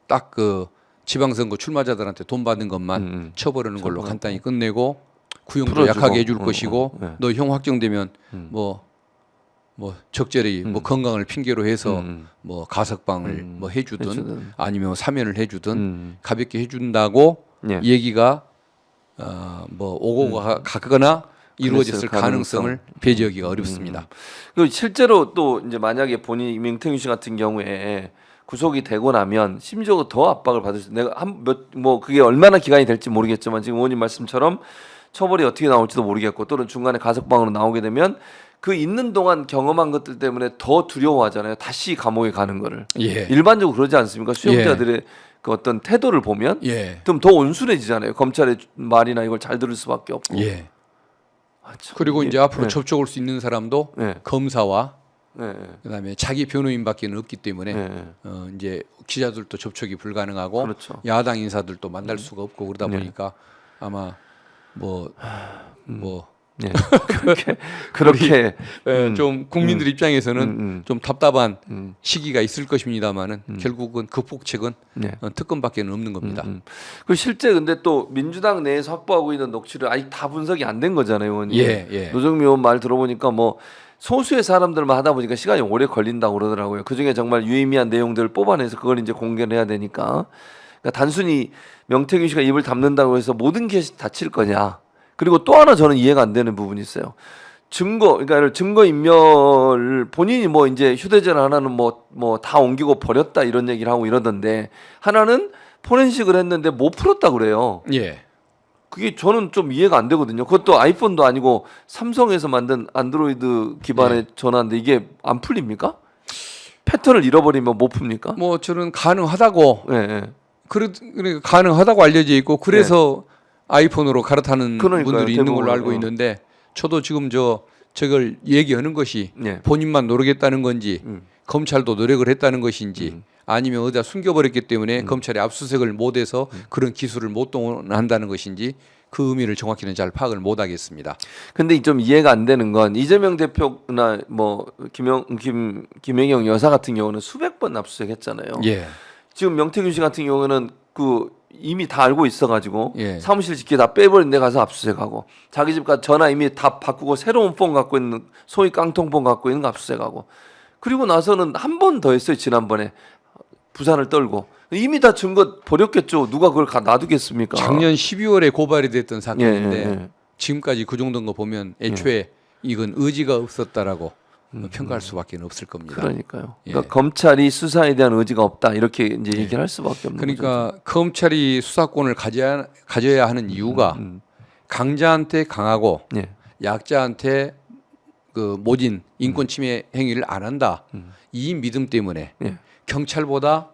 딱 그 지방선거 출마자들한테 돈 받은 것만 처벌하는 걸로 간단히 끝내고 구형도 풀어주고. 약하게 해줄 것이고 네. 너 형 확정되면 뭐 적절히 뭐 건강을 핑계로 해서 뭐 가석방을 뭐 해주든 아니면 사면을 해주든 가볍게 해준다고 예. 얘기가 뭐 오고 가거나 이루어졌을 가능성을 배제하기가 어렵습니다. 그리고 실제로 또 이제 만약에 본인 명태균 씨 같은 경우에 구속이 되고 나면 심지어 더 압박을 받을 수 내가 뭐 그게 얼마나 기간이 될지 모르겠지만 지금 의원님 말씀처럼 처벌이 어떻게 나올지도 모르겠고 또는 중간에 가석방으로 나오게 되면 그 있는 동안 경험한 것들 때문에 더 두려워하잖아요. 다시 감옥에 가는 거를. 예. 일반적으로 그러지 않습니까? 수용자들의 그 어떤 태도를 보면 예. 좀 더 온순해지잖아요. 검찰의 말이나 이걸 잘 들을 수밖에 없고. 예. 아, 참, 그리고 이게- 이제 앞으로 네. 접촉할 수 있는 사람도 네. 검사와 네. 그다음에 자기 변호인밖에는 없기 때문에 네. 이제 기자들도 접촉이 불가능하고 그렇죠. 야당 인사들도 만날 수가 없고 그러다 보니까 아마 뭐 네. 그렇게 좀 국민들 입장에서는 좀 답답한 시기가 있을 것입니다만은 결국은 극복책은 네. 특검밖에는 없는 겁니다. 그 실제 근데 또 민주당 내에서 확보하고 있는 녹취를 아직 다 분석이 안 된 거잖아요, 의원님. 예. 노정미 의원 말 들어보니까 뭐 소수의 사람들만 하다 보니까 시간이 오래 걸린다고 그러더라고요. 그 중에 정말 유의미한 내용들을 뽑아내서 그걸 이제 공개를 해야 되니까. 그러니까 단순히 명태균 씨가 입을 담는다고 해서 모든 게 닫힐 거냐. 그리고 또 하나 저는 이해가 안 되는 부분이 있어요. 그러니까 증거 인멸 본인이 뭐 이제 휴대전 하나는 뭐 다 옮기고 버렸다 이런 얘기를 하고 이러던데 하나는 포렌식을 했는데 못 풀었다 그래요. 예. 그게 저는 좀 이해가 안 되거든요. 그것도 아이폰도 아니고 삼성에서 만든 안드로이드 기반의 전화인데 이게 안 풀립니까? 패턴을 잃어버리면 못 풉니까? 뭐 저는 가능하다고 예. 그러니까 가능하다고 알려져 있고 그래서 아이폰으로 갈아타는 그러니까요, 분들이 있는 걸로 대부분. 알고 있는데 저도 지금 저걸 얘기하는 것이 예. 본인만 노력했다는 건지 검찰도 노력을 했다는 것인지 아니면 어디다 숨겨버렸기 때문에 검찰이 압수수색을 못해서 그런 기술을 못 동원한다는 것인지 그 의미를 정확히는 잘 파악을 못하겠습니다. 근데 좀 이해가 안 되는 건 이재명 대표나 뭐 김혜경 여사 같은 경우는 수백 번 압수수색했잖아요. 예. 지금 명태균 씨 같은 경우는 그 이미 다 알고 있어가지고 예. 사무실 집게 다 빼버린 데 가서 압수수색하고 자기 집 가 전화 이미 다 바꾸고 새로운 폰 갖고 있는 소위 깡통폰 갖고 있는 거 압수수색하고 그리고 나서는 한 번 더 했어요. 지난번에 부산을 떨고 이미 다 증거 버렸겠죠. 누가 그걸 놔두겠습니까? 작년 12월에 고발이 됐던 사건인데 예, 예. 지금까지 그 정도인 거 보면 애초에 이건 의지가 없었다라고 평가할 수밖에 없을 겁니다. 그러니까요. 예. 그러니까 검찰이 수사에 대한 의지가 없다 이렇게 이제 얘기를 할 수밖에 없는 거죠. 그러니까 검찰이 수사권을 가져야 하는 이유가 강자한테 강하고 예. 약자한테 그 모진 인권 침해 행위를 안 한다. 이 믿음 때문에 예. 경찰보다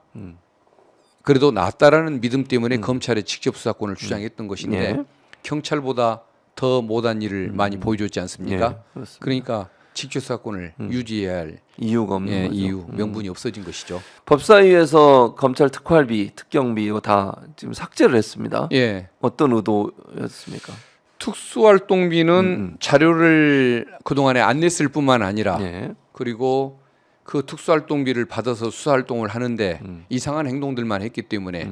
그래도 낫다라는 믿음 때문에 검찰의 직접 수사권을 주장했던 것인데 예. 경찰보다 더 못한 일을 많이 보여줬지 않습니까? 예, 그렇습니다. 그러니까 직접 수사권을 유지해야 할 이유가 없는 거죠. 이유, 명분이 없어진 것이죠. 법사위에서 검찰 특활비, 특경비 이거 다 지금 삭제를 했습니다. 예. 어떤 의도였습니까? 특수활동비는 자료를 그동안에 안 냈을 뿐만 아니라 예. 그리고 그 특수활동비를 받아서 수사활동을 하는데 이상한 행동들만 했기 때문에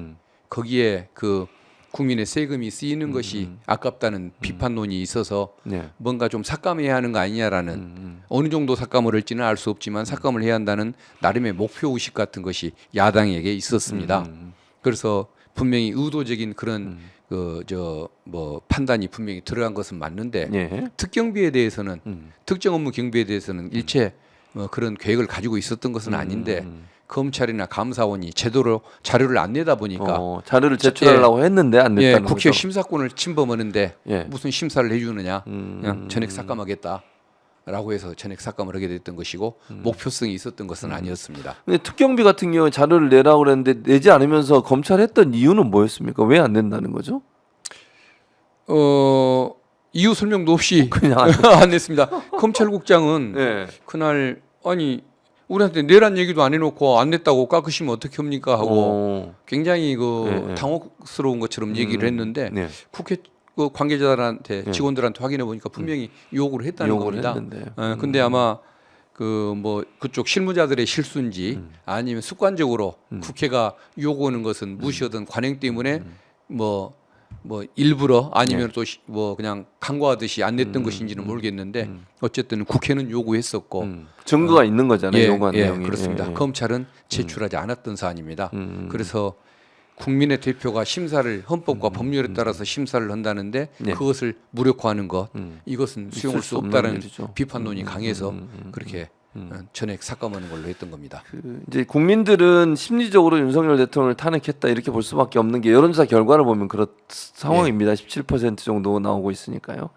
거기에 그 국민의 세금이 쓰이는 것이 아깝다는 비판론이 있어서 예. 뭔가 좀 삭감해야 하는 거 아니냐라는 어느 정도 삭감을 할지는 알 수 없지만 삭감을 해야 한다는 나름의 목표 의식 같은 것이 야당에게 있었습니다. 그래서 분명히 의도적인 그런 뭐 판단이 분명히 들어간 것은 맞는데 예. 특경비에 대해서는 특정 업무 경비에 대해서는 일체 그런 계획을 가지고 있었던 것은 아닌데 검찰이나 감사원이 제대로 자료를 안 내다 보니까 자료를 제출하려고 했는데 안 예, 냈다는 국회 거죠. 심사권을 침범하는데 예. 무슨 심사를 해주느냐 그냥 전액 삭감하겠다라고 해서 전액 삭감을 하게 됐던 것이고 목표성이 있었던 것은 아니었습니다. 근데 특경비 같은 경우에 자료를 내라고 그랬는데 내지 않으면서 검찰 했던 이유는 뭐였습니까? 왜 안 낸다는 거죠? 이유 설명도 없이 그냥 안 냈습니다. 검찰국장은 예. 그날 아니 우리한테 내란 얘기도 안 해놓고 안 냈다고 깎으시면 어떻게 합니까 하고 굉장히 그 당혹스러운 것처럼 얘기를 했는데 네. 국회 그 관계자들한테 직원들한테 확인해 보니까 분명히 요구를 했다는 요구를 겁니다. 했는데. 근데 아마 그 뭐 그쪽 실무자들의 실수인지 아니면 습관적으로 국회가 요구하는 것은 무시하던 관행 때문에 뭐 일부러 아니면 또 뭐 그냥 간과하듯이 안 냈던 것인지는 모르겠는데 어쨌든 국회는 요구했었고 증거가 있는 거잖아요. 요구한 예, 내용이. 그렇습니다. 예, 예. 검찰은 제출하지 않았던 사안입니다. 그래서 국민의 대표가 심사를 헌법과 법률에 따라서 심사를 한다는데 그것을 무력화하는 것 이것은 수용할 수 없는 없다는 일이죠. 비판론이 강해서 그렇게 전액 삭감하는 걸로 했던 겁니다. 이제 국민들은 심리적으로 윤석열 대통령을 탄핵했다 이렇게 볼 수밖에 없는 게 여론조사 결과를 보면 그런 상황입니다. 17% 정도 나오고 있으니까요.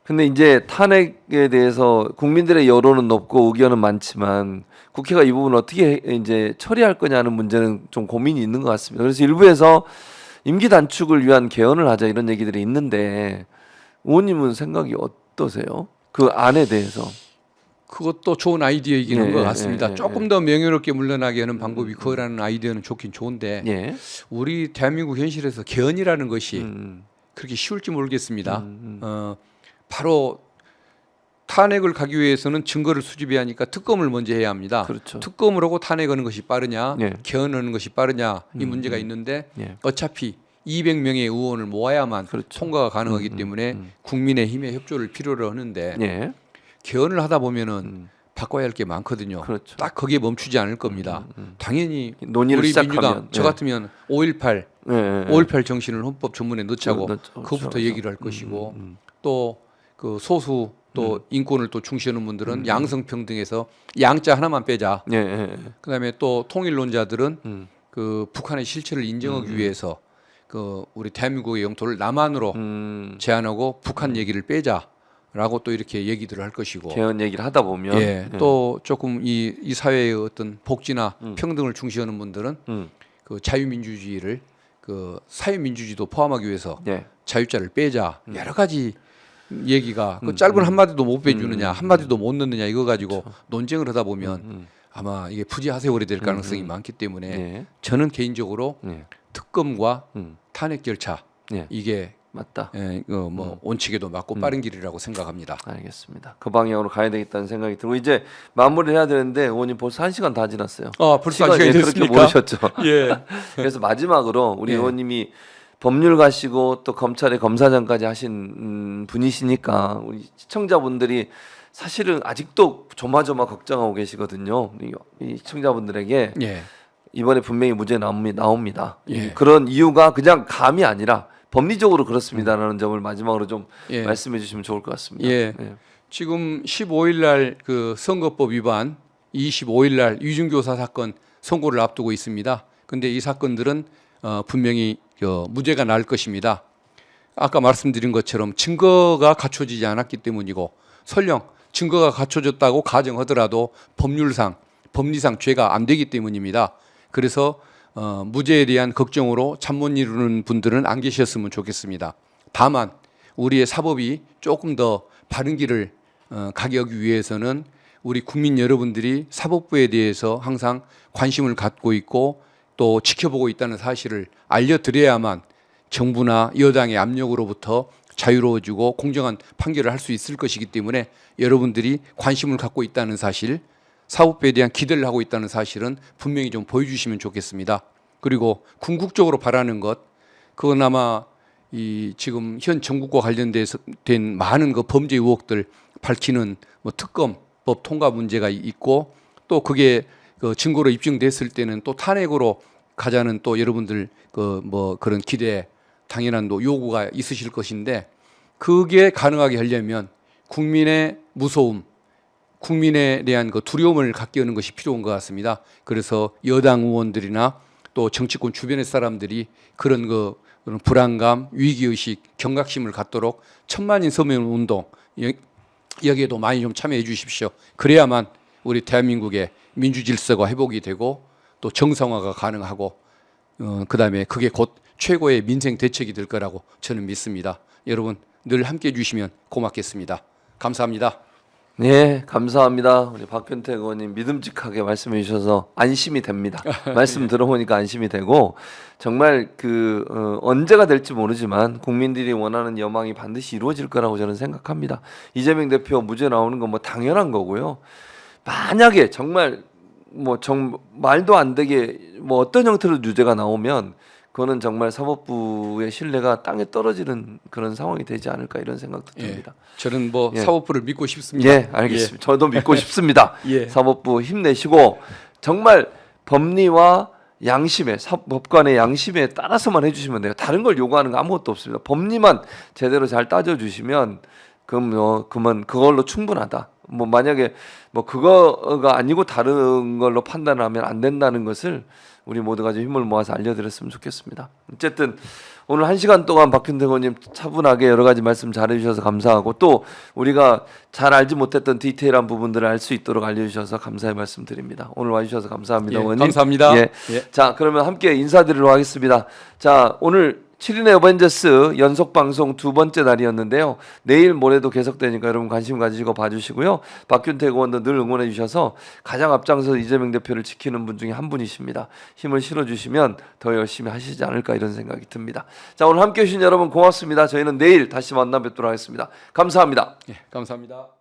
근데 이제 탄핵에 대해서 국민들의 여론은 높고 의견은 많지만 국회가 이 부분을 어떻게 이제 처리할 거냐는 문제는 좀 고민이 있는 것 같습니다. 그래서 일부에서 임기 단축을 위한 개헌을 하자 이런 얘기들이 있는데 의원님은 생각이 어떠세요? 그 안에 대해서? 그것도 좋은 아이디어이기는 예, 것 예, 같습니다. 예, 조금 더 명예롭게 물러나게 하는 방법이 그거라는 아이디어는 좋긴 좋은데 예. 우리 대한민국 현실에서 개헌이라는 것이 그렇게 쉬울지 모르겠습니다. 바로 탄핵을 가기 위해서는 증거를 수집해야 하니까 특검을 먼저 해야 합니다. 그렇죠. 특검을 하고 탄핵하는 것이 빠르냐 예. 개헌하는 것이 빠르냐 이 문제가 있는데 예. 어차피 200명의 의원을 모아야만 그렇죠. 통과가 가능하기 때문에 국민의힘의 협조를 필요로 하는데 예. 개헌을 하다 보면은 바꿔야 할 게 많거든요. 그렇죠. 딱 거기에 멈추지 않을 겁니다. 당연히 논의를 우리 시작하면, 민주당 저 같으면 5.18 예, 예. 5.18 정신을 헌법 전문에 넣자고 넣죠. 그것부터 그렇죠. 얘기를 할 것이고 또 그 소수 또 인권을 또 중시하는 분들은 양성평등에서 양자 하나만 빼자. 예, 예. 그다음에 또 통일론자들은 그 북한의 실체를 인정하기 위해서 그 우리 대한민국의 영토를 남한으로 제한하고 북한 얘기를 빼자라고 또 이렇게 얘기들을 할 것이고. 개헌 얘기를 하다 보면 예, 또 조금 이 사회의 어떤 복지나 평등을 중시하는 분들은 그 자유민주주의를 그 사회민주주의도 포함하기 위해서 예. 자유자를 빼자 여러 가지 얘기가 그 짧은 한마디도 못 빼주느냐 한마디도 못 넣느냐 이거 가지고 논쟁을 하다 보면 아마 이게 부지하세월이 될 가능성이 많기 때문에 예. 저는 개인적으로 예. 특검과 탄핵 절차 예. 이게 맞다. 뭐 원칙에도 맞고 빠른 길이라고 생각합니다. 알겠습니다. 그 방향으로 가야 되겠다는 생각이 들고 이제 마무리를 해야 되는데 의원님 벌써 1시간 다 지났어요. 아 벌써 한 시간이 예, 그렇게 됐습니까? 모르셨죠. 예. 그래서 마지막으로 우리 예. 의원님이 법률 가시고 또 검찰의 검사장까지 하신 분이시니까 우리 시청자분들이 사실은 아직도 조마조마 걱정하고 계시거든요. 이 시청자분들에게 예. 이번에 분명히 무죄 나옵니다. 예. 그런 이유가 그냥 감이 아니라 법리적으로 그렇습니다라는 점을 마지막으로 좀 예. 말씀해 주시면 좋을 것 같습니다. 예. 지금 15일 날 그 선거법 위반, 25일 날 위중교사 사건 선고를 앞두고 있습니다. 근데 이 사건들은 분명히 무죄가 날 것입니다. 아까 말씀드린 것처럼 증거가 갖춰지지 않았기 때문이고, 설령 증거가 갖춰졌다고 가정하더라도 법리상 죄가 안 되기 때문입니다. 그래서 무죄에 대한 걱정으로 잠 못 이루는 분들은 안 계셨으면 좋겠습니다. 다만 우리의 사법이 조금 더 바른 길을 가기 위해서는 우리 국민 여러분들이 사법부에 대해서 항상 관심을 갖고 있고 또 지켜보고 있다는 사실을 알려드려야만 정부나 여당의 압력으로부터 자유로워지고 공정한 판결을 할 수 있을 것이기 때문에 여러분들이 관심을 갖고 있다는 사실, 사법부에 대한 기대를 하고 있다는 사실은 분명히 좀 보여주시면 좋겠습니다. 그리고 궁극적으로 바라는 것, 그건 아마 이 지금 현 정국과 관련된 많은 그 범죄 의혹들 밝히는 뭐 특검법 통과 문제가 있고, 또 그게 그 증거로 입증됐을 때는 또 탄핵으로 가자는 또 여러분들 그 뭐 그런 기대, 당연한 또 요구가 있으실 것인데, 그게 가능하게 하려면 국민의 무서움, 국민에 대한 그 두려움을 갖게 하는 것이 필요한 것 같습니다. 그래서 여당 의원들이나 또 정치권 주변의 사람들이 그런 불안감, 위기의식, 경각심을 갖도록 천만인 서명 운동, 여기에도 많이 좀 참여해 주십시오. 그래야만 우리 대한민국의 민주 질서가 회복이 되고 또 정상화가 가능하고 그다음에 그게 곧 최고의 민생 대책이 될 거라고 저는 믿습니다. 여러분 늘 함께해 주시면 고맙겠습니다. 감사합니다. 네, 감사합니다. 우리 박균택 의원님 믿음직하게 말씀해 주셔서 안심이 됩니다. 말씀 들어보니까 안심이 되고, 정말 언제가 될지 모르지만 국민들이 원하는 여망이 반드시 이루어질 거라고 저는 생각합니다. 이재명 대표 무죄 나오는 건 뭐 당연한 거고요. 만약에 정말 말도 안 되게 어떤 형태로 유죄가 나오면 그거는 정말 사법부의 신뢰가 땅에 떨어지는 그런 상황이 되지 않을까 이런 생각도 듭니다. 저는 예. 사법부를 믿고 싶습니다. 예, 알겠습니다. 저도 믿고 싶습니다. 예. 사법부 힘내시고 정말 법리와 양심에, 법관의 양심에 따라서만 해주시면 돼요. 다른 걸 요구하는 거 아무것도 없습니다. 법리만 제대로 잘 따져주시면 그러면 그걸로 충분하다. 만약에 그거가 아니고 다른 걸로 판단하면 안 된다는 것을 우리 모두가 좀 힘을 모아서 알려드렸으면 좋겠습니다. 어쨌든 오늘 1시간 동안 박균택 의원님 차분하게 여러 가지 말씀 잘해주셔서 감사하고, 또 우리가 잘 알지 못했던 디테일한 부분들을 알 수 있도록 알려주셔서 감사의 말씀드립니다. 오늘 와주셔서 감사합니다. 예, 의원님. 감사합니다. 예. 예. 자, 그러면 함께 인사드리도록 하겠습니다. 자, 오늘 7인의 어벤져스 연속 방송 2번째 날이었는데요. 내일 모레도 계속되니까 여러분 관심 가지시고 봐주시고요. 박균택 의원도 늘 응원해 주셔서 가장 앞장서 이재명 대표를 지키는 분 중에 한 분이십니다. 힘을 실어주시면 더 열심히 하시지 않을까 이런 생각이 듭니다. 자, 오늘 함께해 주신 여러분 고맙습니다. 저희는 내일 다시 만나 뵙도록 하겠습니다. 감사합니다. 예, 감사합니다.